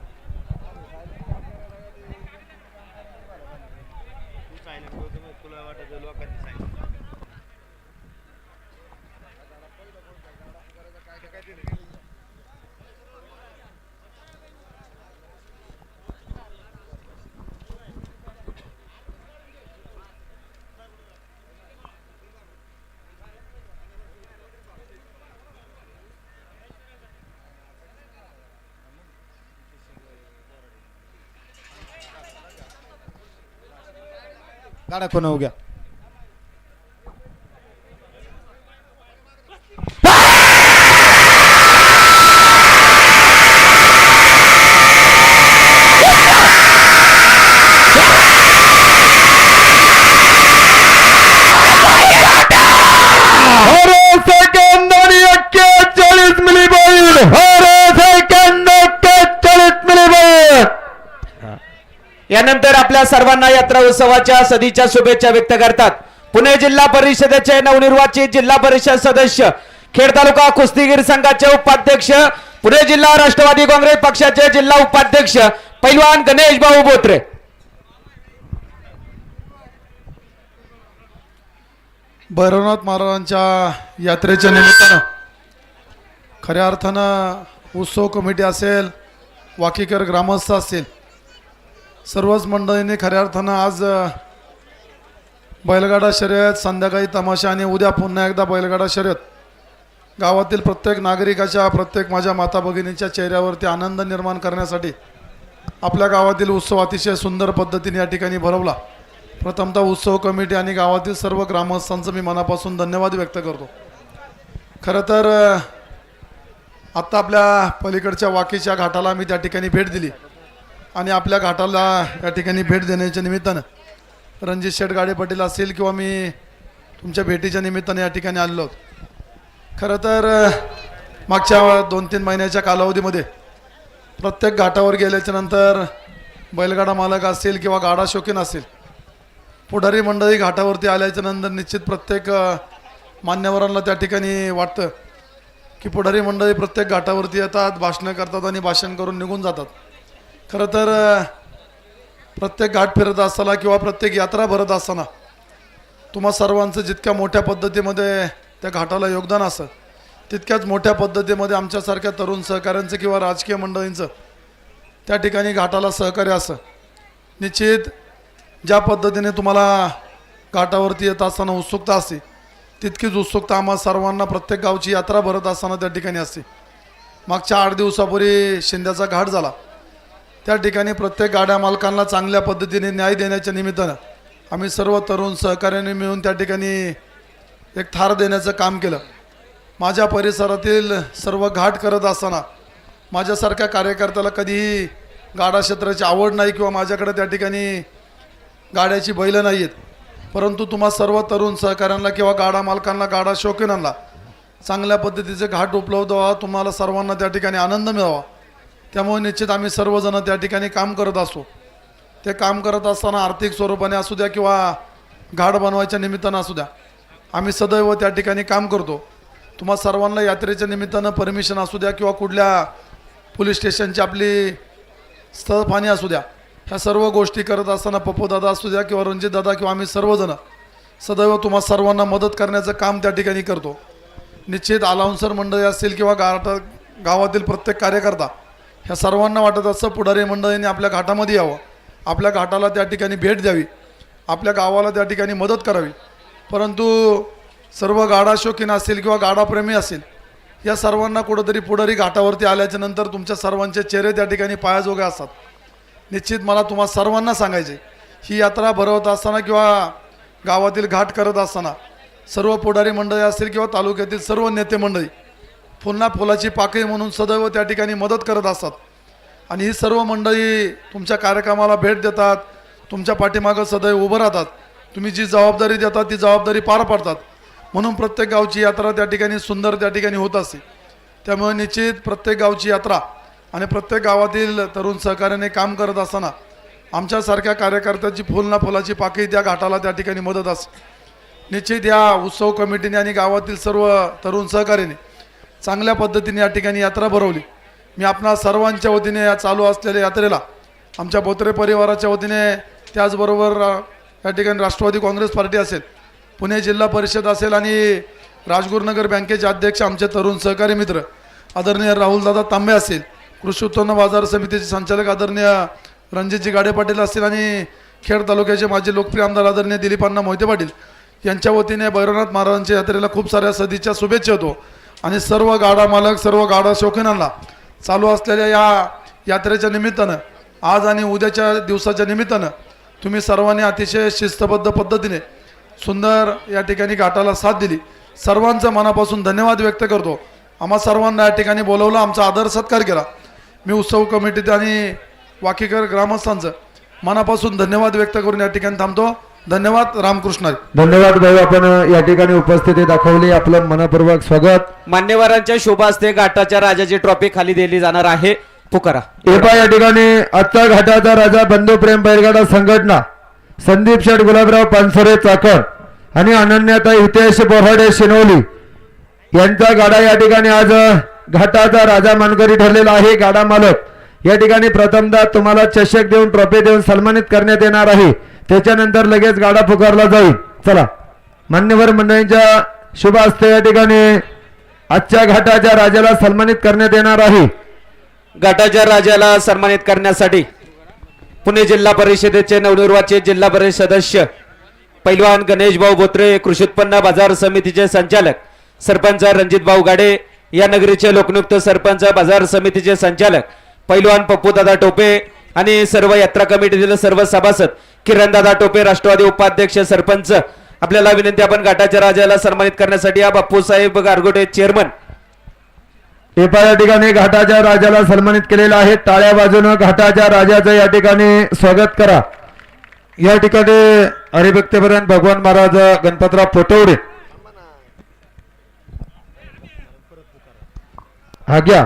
गाडा कोण हो गया. यानंतर आपल्या सर्वांना यात्रा उत्सवाच्या सदीच्या शुभेच्छा व्यक्त करतात पुणे जिल्हा परिषदेचे नवनिर्वाचित जिल्हा परिषद सदस्य, खेड तालुका कुस्तीगीर संघाचे उपाध्यक्ष, पुणे जिल्हा राष्ट्रवादी काँग्रेस पक्षाचे जिल्हा उपाध्यक्ष पैलवान गणेश भाऊ बोत्रे. भैरवनाथ महाराजांच्या यात्रेच्या निमित्तानं खऱ्या अर्थानं उत्सव कमिटी असेल, वाकीकर ग्रामस्थ असतील, सर्वच मंडळींनी खऱ्या अर्थानं आज बैलगाडा शर्यत, संध्याकाळी तमाशा आणि उद्या पुन्हा एकदा बैलगाडा शर्यत गावातील प्रत्येक नागरिकाच्या, प्रत्येक माझ्या माता भगिनीच्या चेहऱ्यावरती आनंद निर्माण करण्यासाठी आपल्या गावातील उत्सव अतिशय सुंदर पद्धतीने या ठिकाणी भरवला. प्रथमतः उत्सव कमिटी आणि गावातील सर्व ग्रामस्थांचं मी मनापासून धन्यवाद व्यक्त करतो. खरं तर आत्ता आपल्या पलीकडच्या वाकीच्या घाटाला मी त्या ठिकाणी भेट दिली आणि आपल्या घाटाला या ठिकाणी भेट देण्याच्या निमित्तानं रणजित शेठ गाडे पाटील असेल किंवा मी तुमच्या भेटीच्या निमित्ताने या ठिकाणी आलेलो आहोत. खरं तर मागच्या 2-3 महिन्याच्या कालावधीमध्ये प्रत्येक घाटावर गेल्याच्या नंतर बैलगाडा मालक असेल किंवा गाडा शौकीन असेल, पुढारी मंडळी घाटावरती आल्याच्या नंतर निश्चित प्रत्येक मान्यवरांना त्या ठिकाणी वाटतं की पुढारी मंडळी प्रत्येक घाटावरती येतात, भाषणं करतात आणि भाषण करून निघून जातात. खरं तर प्रत्येक घाट फिरत असताना किंवा प्रत्येक यात्रा भरत असताना तुम्हा सर्वांचं जितक्या मोठ्या पद्धतीमध्ये त्या घाटाला योगदान असं, तितक्याच मोठ्या पद्धतीमध्ये आमच्यासारख्या तरुण सहकाऱ्यांचं किंवा राजकीय मंडळींचं त्या ठिकाणी घाटाला सहकार्य असं. निश्चित ज्या पद्धतीने तुम्हाला घाटावरती येत असताना उत्सुकता असते, तितकीच उत्सुकता आम्हा सर्वांना प्रत्येक गावची यात्रा भरत असताना त्या ठिकाणी असते. मागच्या 8 दिवसापूर्वी शिंद्याचा घाट झाला. त्या ठिकाणी प्रत्येक गाड्या मालकांना चांगल्या पद्धतीने न्याय देण्याच्या निमित्तानं आम्ही सर्व तरुण सहकार्याने मिळून त्या ठिकाणी एक थार देण्याचं काम केलं. माझ्या परिसरातील सर्व घाट करत असताना माझ्यासारख्या कार्यकर्त्याला कधीही गाडा क्षेत्राची आवड नाही किंवा माझ्याकडे त्या ठिकाणी गाड्याची बैलं नाही आहेत, परंतु तुम्हा सर्व तरुण सहकाऱ्यांना किंवा गाडा मालकांना, गाडा शौकीनांना चांगल्या पद्धतीचे घाट उपलब्ध व्हावा, तुम्हाला सर्वांना त्या ठिकाणी आनंद मिळावा. त्यामुळे निश्चित आम्ही सर्वजण त्या ठिकाणी काम करत असतो. ते काम करत असताना आर्थिक स्वरूपाने असू द्या किंवा घाट बनवायच्या निमित्तानं असू द्या, आम्ही सदैव त्या ठिकाणी काम करतो. तुम्हा सर्वांना यात्रेच्या निमित्तानं परमिशन असू द्या किंवा कुठल्या पोलीस स्टेशनची आपली स्थळपाणी असू द्या, ह्या सर्व गोष्टी करत असताना पप्पूदादा असू द्या किंवा रणजितदादा किंवा आम्ही सर्वजण सदैव तुम्हा सर्वांना मदत करण्याचं काम त्या ठिकाणी करतो. निश्चित अलाउन्सर मंडळी असतील किंवा गावातील प्रत्येक कार्यकर्ता, ह्या सर्वांना वाटत असतं पुढारी मंडळींनी आपल्या घाटामध्ये यावं, आपल्या घाटाला त्या ठिकाणी भेट द्यावी, आपल्या गावाला त्या ठिकाणी मदत करावी. परंतु सर्व गाडा शौकीन असतील किंवा गाडाप्रेमी असेल, या सर्वांना कुठंतरी पुढारी घाटावरती आल्याच्या नंतर तुमच्या सर्वांचे चेहरे त्या ठिकाणी पायाजोगे असतात. निश्चित मला तुम्हा सर्वांना सांगायचे, ही यात्रा भरवत असताना किंवा गावातील घाट करत असताना सर्व पुढारी मंडळी असतील किंवा तालुक्यातील सर्व नेते मंडळी पुन्हा फुलाची पाकळी म्हणून सदैव त्या ठिकाणी मदत करत असतात. आणि ही सर्व मंडळी तुमच्या कार्यक्रमाला भेट देतात, तुमच्या पाठीमागं सदैव उभं राहतात. तुम्ही जी जबाबदारी देतात ती जबाबदारी पार पाडतात. म्हणून प्रत्येक गावची यात्रा त्या ठिकाणी सुंदर त्या ठिकाणी होत असते. त्यामुळे निश्चित प्रत्येक गावची यात्रा आणि प्रत्येक गावातील तरुण सहकार्याने काम करत असताना आमच्यासारख्या कार्यकर्त्याची फुलाची पाकळी त्या घाटाला त्या ठिकाणी मदत असते. निश्चित या उत्सव कमिटीने आणि गावातील सर्व तरुण सहकार्याने चांगल्या पद्धतीने या ठिकाणी यात्रा भरवली. मी आपणा सर्वांच्या वतीने या चालू असलेल्या यात्रेला आमच्या बोत्रे परिवाराच्या वतीने, त्याचबरोबर या ठिकाणी राष्ट्रवादी काँग्रेस पार्टी असेल, पुणे जिल्हा परिषद असेल आणि राजगुरुनगर बँकेचे अध्यक्ष आमचे तरुण सहकारी मित्र आदरणीय राहुलदादा तांबे असेल, कृषी उत्पन्न बाजार समितीचे संचालक आदरणीय रणजितजी गाडे पाटील असतील आणि खेड तालुक्याचे माजी लोकप्रिय आमदार आदरणीय दिलीपांना मोहिते पाटील यांच्या वतीने भैरवनाथ महाराजांच्या यात्रेला खूप साऱ्या सदिच्छा शुभेच्छा होतो. आणि सर्व गाडा मालक, सर्व गाडा शौकीनांना चालू असलेल्या या यात्रेच्या निमित्तानं, आज आणि उद्याच्या दिवसाच्या निमित्तानं तुम्ही सर्वांनी अतिशय शिस्तबद्ध पद्धतीने सुंदर या ठिकाणी घाटाला साथ दिली. सर्वांचं मनापासून धन्यवाद व्यक्त करतो. आम्हा सर्वांना या ठिकाणी बोलवलं, आमचा आदर सत्कार केला. मी उत्सव कमिटीत आणि वाकीकर ग्रामस्थांचं मनापासून धन्यवाद व्यक्त करून या ठिकाणी थांबतो. धन्यवाद. रामकृष्ण. धन्यवाद भाऊ, आपण या ठिकाणी उपस्थिती दाखवली. आपलं मनपूर्वक स्वागत. मान्यवरांच्या शुभ हस्ते घाटाच्या राजाची ट्रॉफी खाली दिली जाणार आहे. पुकारा. एपा या ठिकाणी आजचा घाटाचा राजा बंधू प्रेम बैलगाडा संघटना संदीप शेठ गुलाबराव पानसरे चाकण आणि अनन्याताई हितेश बोराडे शिनवली यांचा गाडा या ठिकाणी आज घाटाचा राजा मानकरी ठरलेला आहे. गाडा मालक या ठिकाणी प्रथमतः तुम्हाला चषक देऊन ट्रॉफी देऊन सन्मानित करण्यात येणार आहे. त्याच्यानंतर लगेच गाडा पुकारला जाईल. चला, मान्यवर मंडळींच्या शुभ हस्ते या ठिकाणी आजच्या घाटाच्या राजाला सन्मानित करण्यात येणार आहे. घाटाच्या राजाला सन्मानित करण्यासाठी पुणे जिल्हा परिषदेचे नवनिर्वाचित जिल्हा परिषद सदस्य पैलवान गणेश भाऊ बोत्रे, कृषी उत्पन्न बाजार समितीचे संचालक सरपंच रणजित भाऊ गाडे, या नगरीचे लोकनियुक्त सरपंच बाजार समितीचे संचालक पैलवान पप्पूदादा टोपे आणि सर्व यात्रा कमिटीतील सर्व सभासद किरणदादा टोपे राष्ट्रवादी उपाध्यक्ष सरपंच आपल्याला विनंती आपण घाटाच्या राजाला सन्मानित करण्यासाठी या बापूसाहेब गारगोटे चेअरमन एपा या ठिकाणी घाटाच्या राजाला सन्मानित केलेलं आहे. टाळ्या बाजूनं घाटाच्या राजाचं या ठिकाणी स्वागत करा. या ठिकाणी हरिभक्तपरायण भगवान महाराज गणपतराव पोटवडे हा घ्या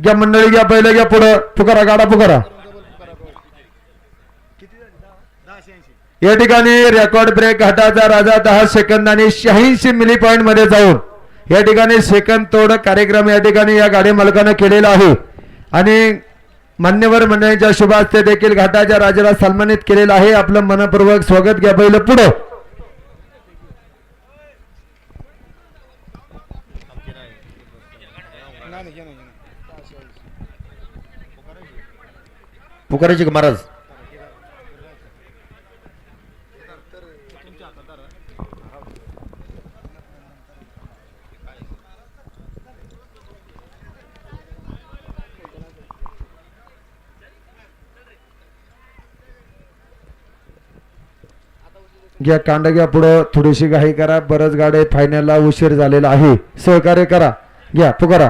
घ्या मंडळी घ्या, पहिले घ्या, पुढं पुकारा, गाडा पुकारा. या ठिकाणी रेकॉर्ड ब्रेक घाटाचा राजा 10 सेकंदांनी 86 मिली पॉइंट मध्ये जाऊन या ठिकाणी सेकंद तोड कार्यक्रम या ठिकाणी या गाडी मालकानं केलेला आहे आणि मान्यवर मंडळींच्या शुभ हस्ते देखील घाटाच्या राजाला सन्मानित केलेलं आहे. आपलं मनपूर्वक स्वागत. घ्या पहिलं पुढं. पुकारायची का महाराज? घ्या कांड घ्या पुढं, थोडीशी घाई करा, बरंच गाडी फायनलला उशीर झालेला आहे, सहकार्य करा. घ्या पुकारा.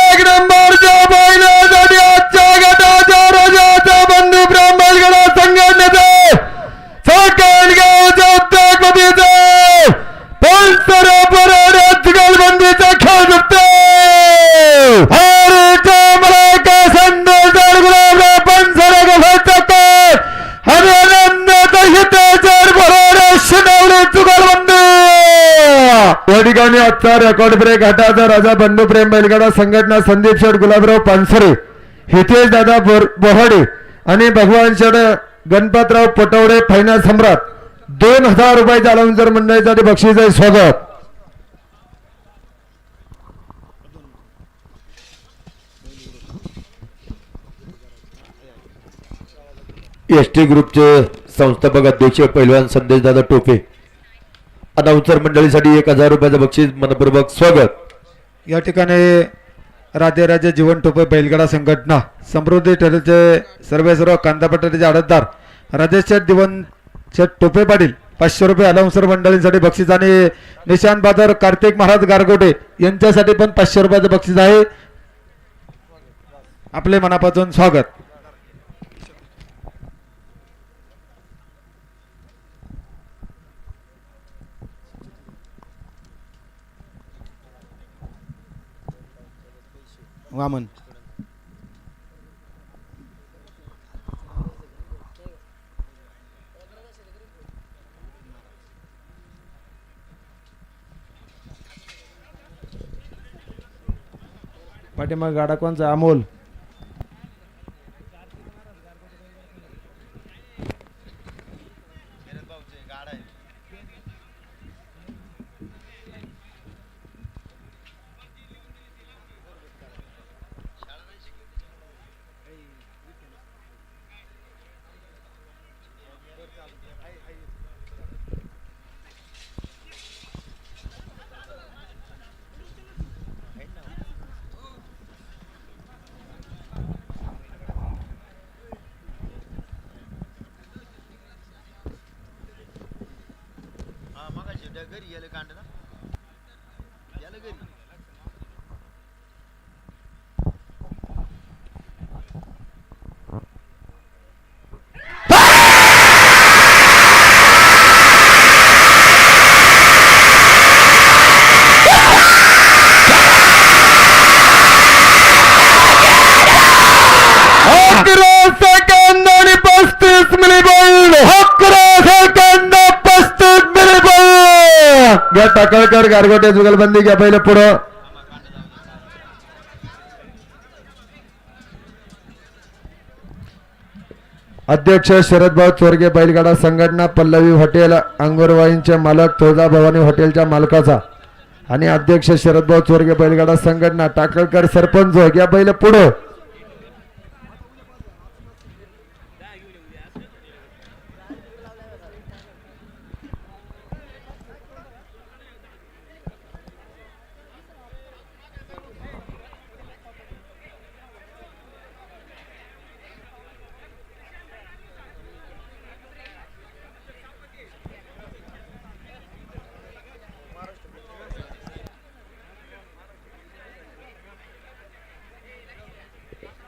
एक नंबरच्या फायनलसाठी आजच्या घाटाच्या राजाचा बंधू ब्राह्मणगडा संघटनेचे सकल गावच्या उद्योगपतीचे पंचरापर जुगलबंदीचा खेळ जिंकते. या ठिकाणी आजचा रेकॉर्ड ब्रेक घाटाचा राजा बंधू प्रेम बैलगाडा संघटना संदीप शेठ गुलाबराव पानसरे, हितेश दादा बोहाडे आणि भगवान शेठ गणपतराव पटवडे फायनल सम्राट 2000 रुपये जालवंजर मंडळीसाठी बक्षीस आहे. स्वागत. एसटी ग्रुपचे संस्थापक अध्यक्ष पैलवान संदेशदादा टोपे, अनाउन्सर मंडळीसाठी 1000 रुपयाचं बक्षीस मनपूर्वक स्वागत. या ठिकाणी राधे जीवन टोपे बैलगाडा संघटना समृद्धी टेलरचे सर्व कांदा पट्ट्याचे आडतदार राजेश शेठ दिवन शेठ टोपे पाटील 500 रुपये अनाउन्सर मंडळींसाठी बक्षीस आणि निशान बादर कार्तिक महाराज गारगोटे यांच्यासाठी पण 500 रुपयाचं बक्षीस आहे. आपले मनापासून स्वागत. वामन पाठीमाग गाडा कोणचा? अमोल. घ्या टाकळकर गारगोटे जुगलबंदी. घ्या पहिलं पुढं. अध्यक्ष शरदभाऊ चोरगे बैलगाडा संघटना पल्लवी हॉटेल अंगुरवाईंचे मालक तुळजा भवानी हॉटेलच्या मालकाचा आणि अध्यक्ष शरदभाऊ चोरगे बैलगाडा संघटना टाकळकर सरपंच. घ्या पहिलं पुढं.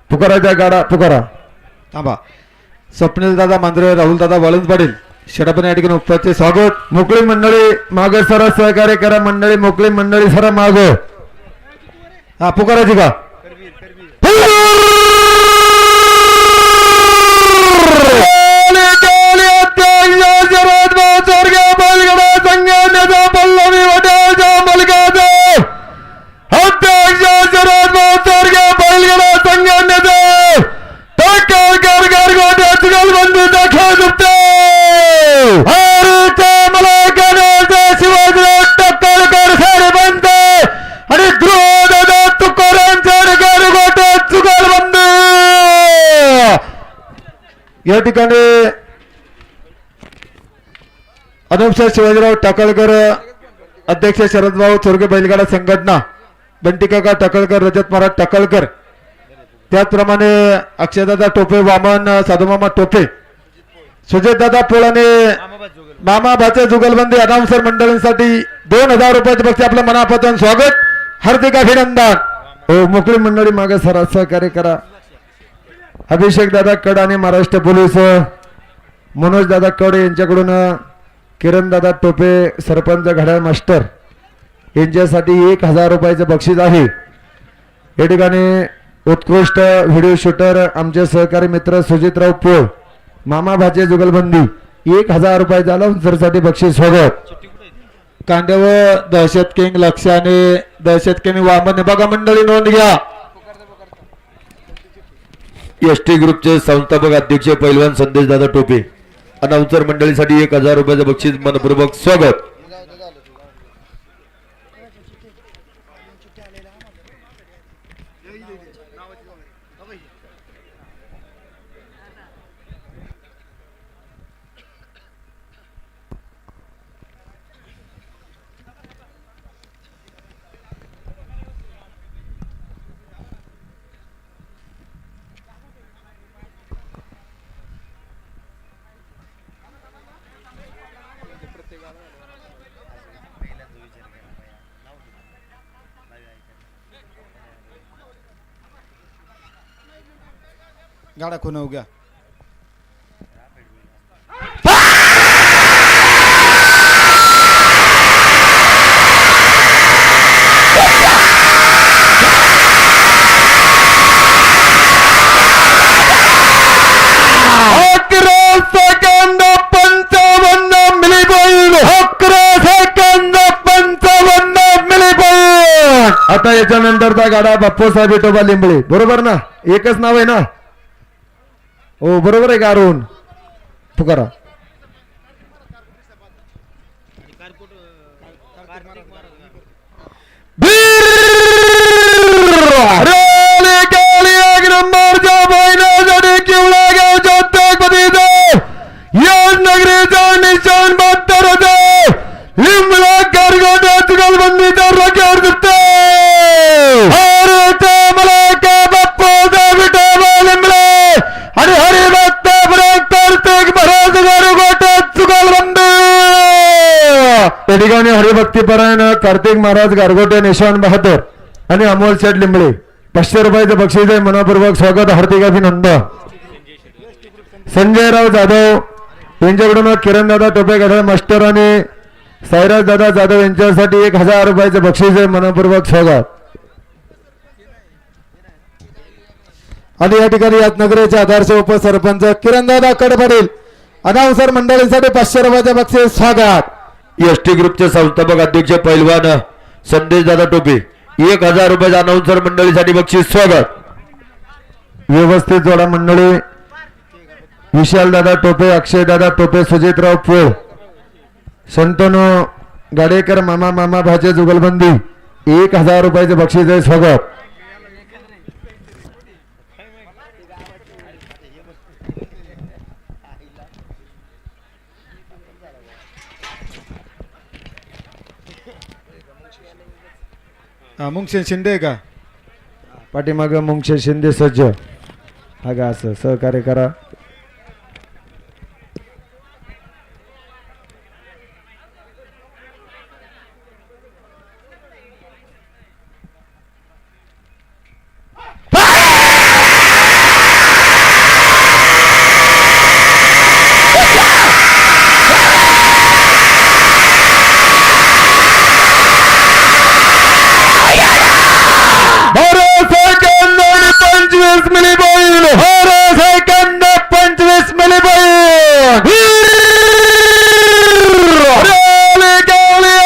पुकाराच्या गाडा पुकारा. थांबा. स्वप्नील दादा मांजरे, राहुल दादा वाळून पाटील शेडापण या ठिकाणी उपस्थित स्वागत. मोकळी मंडळी मागे सरा, सहकार्य करा मंडळी. मोकळी मंडळी सरा माग. हा पुकाराची का आणि ध्रुवदादा तुकारांच्या जुगलबंद या ठिकाणी अनुपशाह शिवाजीराव टाकळकर, अध्यक्ष शरदभाऊ चोरगे बैलगाडा संघटना, बंटी काका टाकळकर, रजत महाराज टाकळकर, त्याचप्रमाणे अक्षयदादा टोपे, वामन साधुमामा टोपे, सुजितदादा पोळाने, मामा भाचे जुगलबंदी अनाउन्सर मंडळींसाठी 2000 रुपयाचे बक्षीस. आपलं मनापासून स्वागत, हार्दिक अभिनंदन. हो मोकळी मंडळी मागे सरा, सहकार्य करा. अभिषेक दादा कड आणि महाराष्ट्र पोलीस, मनोज दादा कड यांच्याकडून किरण दादा टोपे, सरपंच घड्याळ मास्टर यांच्यासाठी 1000 रुपयाचं बक्षीस आहे. या ठिकाणी उत्कृष्ट व्हिडिओ शूटर आमचे सहकारी मित्र सुजितराव पोळ, मामा भाचे जुगलबंदी 1000 रुपयाचं अनाउन्सरसाठी बक्षीस स्वागत. कांडेव दहशत किंग लक्षाने, दहशत किंग वामन. बघा मंडळी नोंद घ्या. एसटी ग्रुपचे संस्थापक अध्यक्ष पैलवान संदेश दादा टोपे अनाउन्सर मंडळीसाठी 1000 रुपयाचं बक्षीस मनपूर्वक स्वागत. गाडा कोण उग्या आता याच्यानंतरचा गाडा बाप्पूसाहेब विठोबा लिंबळे, बरोबर ना? एकच नाव आहे ना? हो बरोबर आहे का अरुण? पुकारा. निशान 72 लिंबला गारगोटा जुगलबंदीचा रक्यावर दिसते. आणि हरिभक्त कार्तिक महाराज गारगोटा जुगलबंदी. या ठिकाणी हरिभक्ती परायण कार्तिक महाराज गारगोटे, निशान 72 आणि अमोल शेठ लिंबळे 500 रुपयाचं बक्षीस आहे. मनपूर्वक स्वागत, हार्दिक अभिनंदन. संजयराव जाधव यांच्याकडून किरण दादा टोपे गढाळ मास्टर आणि साईराज दादा जाधव यांच्यासाठी 1000 रुपयाचं बक्षीस आहे. मनपूर्वक स्वागत. आणि या ठिकाणी यादनगरचे आदर्श उपसरपंच किरणदादा कडपाटील अनाउन्सर मंडळींसाठी 500 रुपयाचे बक्षीस स्वागत. एसटी ग्रुपचे संस्थापक अध्यक्ष पैलवान संदेश दादा टोपे 1000 रुपयाचं अनाउन्सर मंडळीसाठी बक्षीस स्वागत. व्यवस्थित जोडा मंडळी. विशाल दादा टोपे, अक्षय दादा टोपे, सुजितराव पोळ, शंतनू गाडेकर, मामा मामा भाचे जुगलबंदी 1000 रुपयाचं बक्षीस आहे. स्वागत. मुंगशे शिंदे का पाठीमाग मुंगशे शिंदे सज्ज. हा गा असं सहकार्य करा. मिली बैल हर सेकंद 25 मिली बैल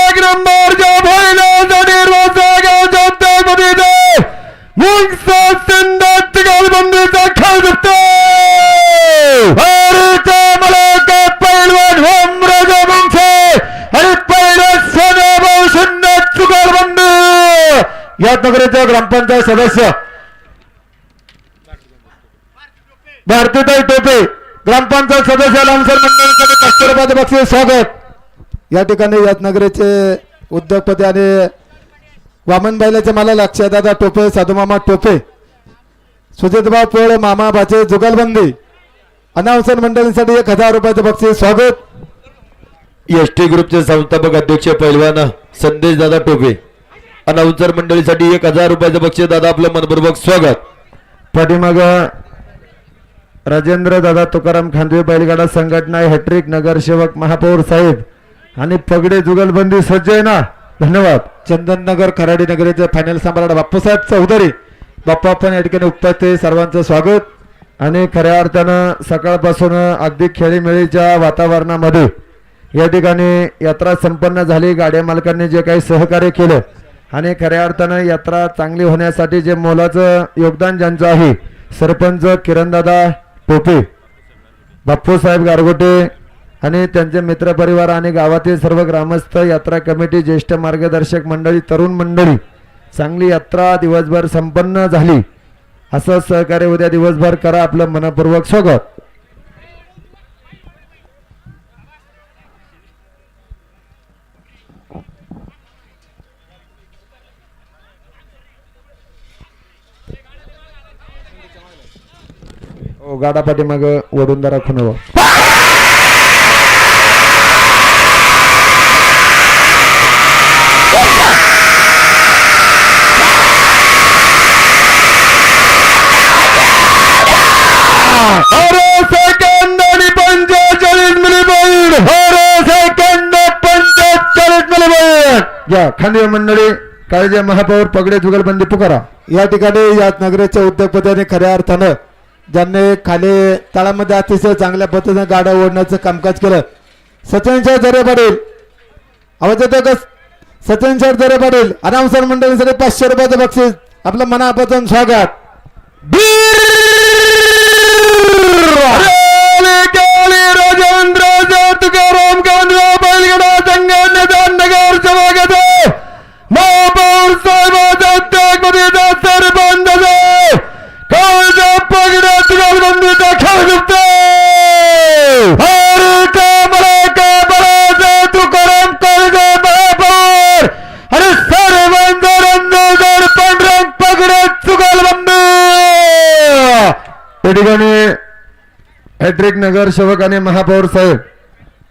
एक नंबर जो बैलासाठी रोजगाव जनतेमध्ये मुंगसा सिंधात गालबंदीचा खेळ दिसतो पैलवान होमराज मुंगसे आणि पहिला सोनाभाऊ शून्य चुगालबंदी या नगराच्या ग्रामपंचायत सदस्य भारतीताई टोपे ग्रामपंचायत सदस्य अनाउन्सर मंडळाकडे 500 रुपयाचे बक्षीस स्वागत. या ठिकाणी यातनगरचे उद्योगपती आणि वामन बैलाचे मला अक्षयदादा टोपे साधूमामा टोपे सुजितभाऊ पोळ मामा बाचे जुगलबंदी अनाउन्सर मंडळींसाठी 1000 रुपयाचे बक्षीस स्वागत. एसटी ग्रुपचे संस्थापक अध्यक्ष पैलवान संदेश दादा टोपे अनाउन्सर मंडळीसाठी 1000 रुपयाचं बक्षीस दादा आपलं मनपूर्वक स्वागत. पाठीमाग राजेंद्र दादा तुकाराम खांदवे बैलगाडा संघटना हॅट्रिक नगरसेवक महापौर साहेब आणि पगडे जुगलबंदी सज्ज आहे ना. धन्यवाद. चंदननगर खराडी नगरीचे फायनल सम्राट बाप्पूसाहेब चौधरी बाप्पा पण या ठिकाणी उपस्थित आहे. सर्वांचं स्वागत. आणि खऱ्या अर्थानं सकाळपासून अगदी खेळीमेळीच्या वातावरणामध्ये या ठिकाणी यात्रा संपन्न झाली. गाड्या मालकांनी जे काही सहकार्य केलं आणि खऱ्या अर्थानं यात्रा चांगली होण्यासाठी जे मोलाचं योगदान ज्यांचं आहे सरपंच किरणदादा टोपे बाप्पूसाहेब गारगोटे आणि त्यांचे मित्रपरिवार आणि गावातील सर्व ग्रामस्थ यात्रा कमिटी ज्येष्ठ मार्गदर्शक मंडळी तरुण मंडळी चांगली यात्रा दिवसभर संपन्न झाली. असं सहकार्य उद्या दिवसभर करा. आपलं मनपूर्वक स्वागत. गाडा पाठीमाग वडून जरा खुनवा. सेकंद आणि 45 मिली बैल सेकंद 45 मिली बैल या खांदे मंडळी काळजी महापौर पगडे जुगलबंदी पुकारा. या ठिकाणी यात नगराच्या उद्योगपती आणि खऱ्या अर्थानं ज्यांनी खाली तळामध्ये अतिशय चांगल्या पद्धतीने गाड्या ओढण्याचं कामकाज केलं सचिन सर जरे पाटील आवाज येतो का? सचिन सर जरे पाटील अनाउन्सर मंडळीसाठी 500 रुपयाचं बक्षीस आपलं मनापासून स्वागत. राजेंद्र तुकाराम गांधी बैलगडा संघटनेचा नगर स्वागत महापौर साहेबांच्या अध्यक्षतेचा सरपंच काळजा पगडा जुगलबंदीचा खेळ दिसतो तुकाराम काळजा महापौर आणि सरपंच रणजोगर पांडुरंग पगडा जुगलबंदी या ठिकाणी हॅट्रिक नगरसेवक आणि महापौर साहेब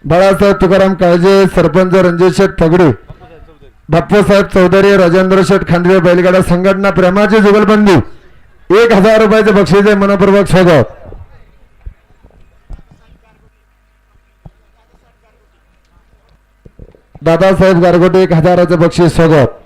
बाळासाहेब तुकाराम काळजे सरपंच रणजित शेठ पगडे बाप्पूसाहेब चौधरी राजेंद्र शेठ खांदवे बैलगाडा संघटना प्रेमाची जुगलबंदी 1000 रुपयाचे बक्षीस आहे. मनपूर्वक स्वागत. दादासाहेब गारगोटे 1000चं बक्षीस स्वागत.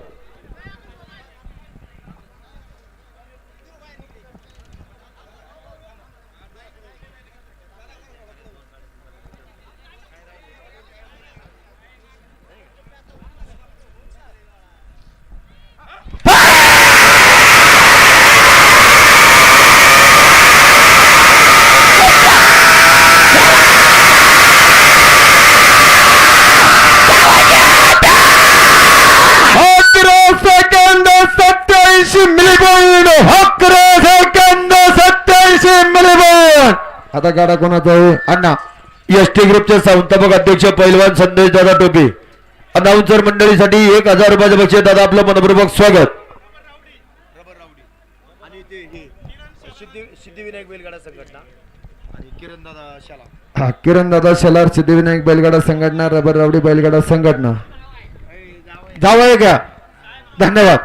आता गाडा कोणाचा आहे अण्णा. एसटी ग्रुपचे संस्थापक अध्यक्ष पैलवान संदेश दादा टोपे अनाउन्सर मंडळीसाठी 1000 रुपयाचं बक्षीस दादा आपलं मनपूर्वक स्वागत. किरण दादा शेलार सिद्धिविनायक बैलगाडा संघटना रबर रावडी बैलगाडा संघटना जावं का? धन्यवाद.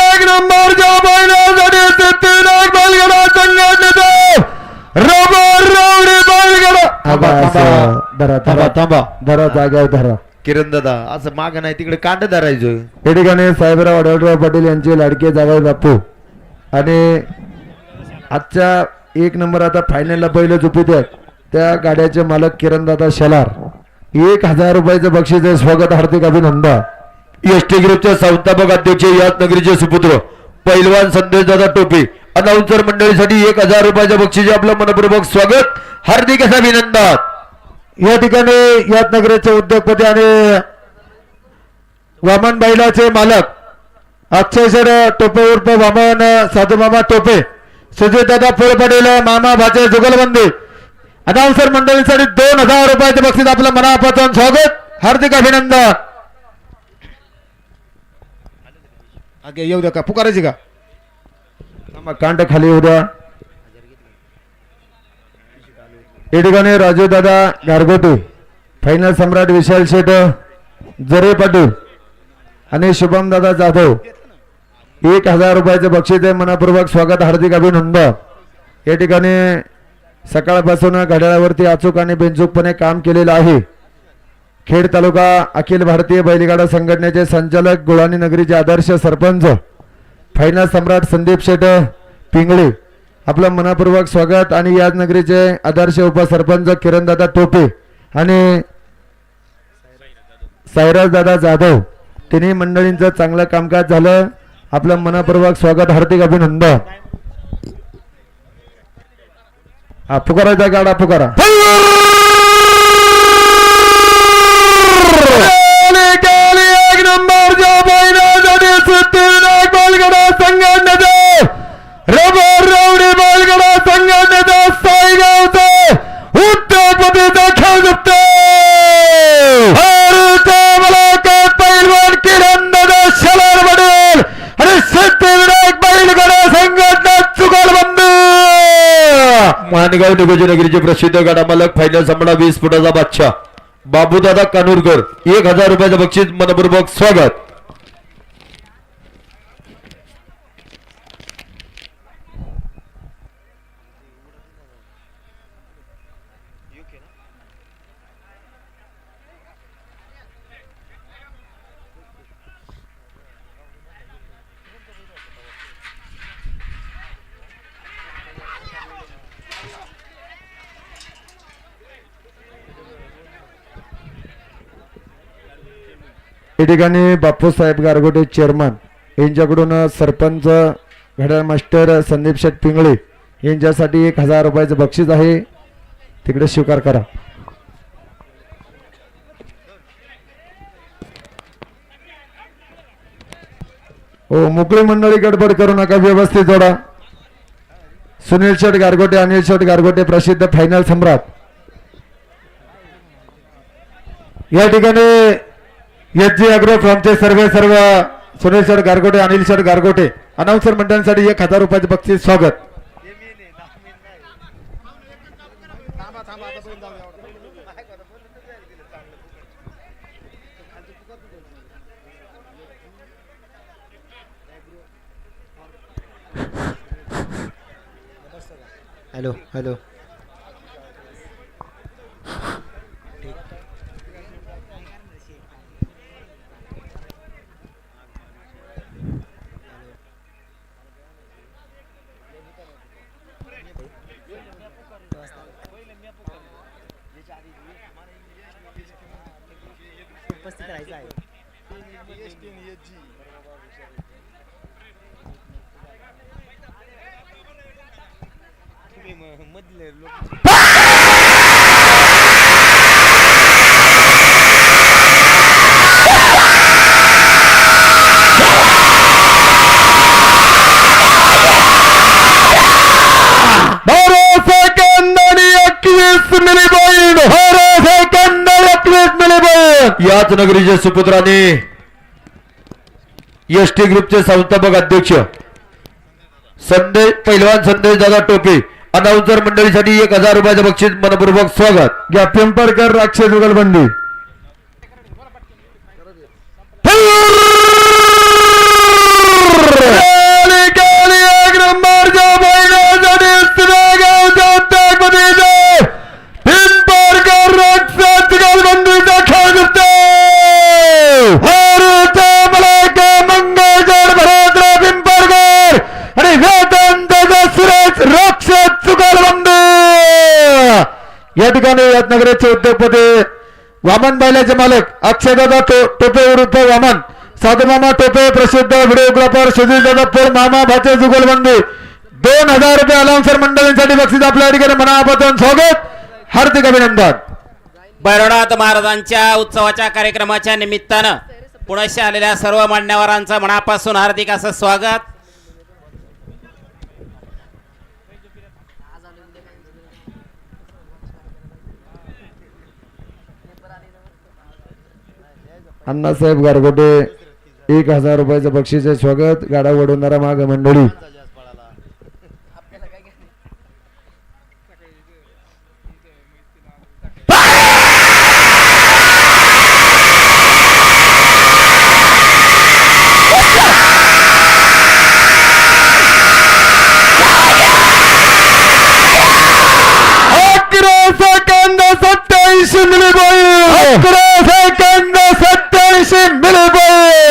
एक नंबर बैलगाडा संघटनेचा रबर रावडी बैलगाडा थांबा धरा जाग्यावर धरा. किरण दादा असं माग नाही तिकडे कांड धरायचं. या ठिकाणी साहेबराव आढळराव पाटील यांचे लाडके जागाई बापू आणि आजच्या 1 नंबर आता फायनलला पहिलं झोपित आहेत त्या गाड्याचे मालक किरणदादा शेलार. 1000 रुपयाचं बक्षीस आहे. स्वागत हार्दिक अभिनंदन. एसटी ग्रुपचे संस्थापक अध्यक्ष याच नगरीचे सुपुत्र पैलवान संदेश दादा टोपे अनाउन्सर मंडळीसाठी 1000 रुपयाच्या बक्षीस आपलं मनपूर्वक स्वागत हार्दिक असं अभिनंदन. या ठिकाणी याच नगरीचे उद्योगपती आणि वामन बैलाचे मालक अक्षयसर टोपे उर्फ वामन साधू मामा टोपे सुजित दादा फुल पटेल मामा भाचे जुगलबंदी अनाउन्सर मंडळीसाठी 2000 रुपयाचे बक्षीस आपलं मनापासून स्वागत हार्दिक अभिनंदन. आगे येऊ द्या का पुकारायची का? कांड खाली उद्या. या ठिकाणी राजू दादा गारगोटे फायनल सम्राट विशाल शेठ जरे पाटील आणि शुभम दादा जाधव 1000 रुपयाचे बक्षीस आहे. मनापूर्वक स्वागत हार्दिक अभिनंदन. या ठिकाणी सकाळपासून घड्याळावरती अचूक आणि बिनचूकपणे काम केलेलं आहे. खेड तालुका अखिल भारतीय बैलगाडा संघटनेचे संचालक गुळाणी नगरीचे आदर्श सरपंच फायनल सम्राट संदीप शेठ पिंगळे आपलं मनापूर्वक स्वागत आणि याच नगरीचे आदर्श उपसरपंच किरणदादा टोपे आणि सायराज दादा जाधव तिन्ही मंडळींचं चांगलं कामकाज झालं. आपलं मनापूर्वक स्वागत हार्दिक अभिनंदन. हा पुकाराचा गाडा पुकारा. एक नंबर जो बैलगाडा संघटनेचा रबर रवडी बैलगाडा संघटनेचा साईगावचा उद्योगपतीचा खेळ जिंकतो. पैलवान किरणदादा शेलार पटेल आणि सिद्धिविनायक बैलगाडा संघटना चुगलबंदी. माणगाव नगरीचे प्रसिद्ध गाडा मालक फायनल सम्राट 20 फुटाचा बादशाह बाबूदादा कानूरकर 1000 रुपयाचं बक्षीस मनपूर्वक स्वागत. या ठिकाणी बापूसाहेब गारगोटे चेअरमन यांच्याकडून सरपंच घड्याळ मास्टर संदीप शेठ पिंगळे यांच्यासाठी 1000 रुपयाचं बक्षीस आहे. तिकडे स्वीकार करा. हो मोकळी मंडळी गडबड करू नका व्यवस्थित जोडा. सुनील शेठ गारगोटे अनिल शेठ गारगोटे प्रसिद्ध फायनल सम्राट. या ठिकाणी एच.जी. अग्रो फ्रॉमचे सर्व सुनील शेठ गारगोटे अनिल शेठ गारगोटे अनाउन्सर मंडळांसाठी 1000 रुपयाचे बक्षीस स्वागत. हॅलो हॅलो उपस्थित राहायचं आहे. मधले लोक याच नगरीचे सुपुत्राने एसटी ग्रुपचे संस्थापक अध्यक्ष पैलवान संदेश दादा टोपे अनाउन्सर मंडळीसाठी 1000 रुपयाचं बक्षीस मनपूर्वक स्वागत. या पिंपरकर राक्षस जुगलबंदी. एक नंबर जो पिंपरकर राक्षस जुगलबंदी या ठिकाणी यादनगरचे उद्योगपती वामन बैलाचे मालक अक्षयदादा टोपे उर्फ वामन, साधुमामा टोपे, प्रसिद्ध व्हिडिओग्राफर सुधीर दादा पोळ, मामा भाचे जुगलबंदी 2000 रुपये अलाउन्सर मंडळींसाठी बक्षीस आपल्या ठिकाणी मनापासून स्वागत, हार्दिक अभिनंदन. भैरवनाथ महाराजांच्या उत्सवाच्या कार्यक्रमाच्या निमित्तानं पुण्याशी आलेल्या सर्व मान्यवरांचं मनापासून हार्दिक असं स्वागत. अण्णासाहेब गारगोटे 1000 रुपयाचं बक्षीस स्वागत. गाडा वडवणारा माग मंडळी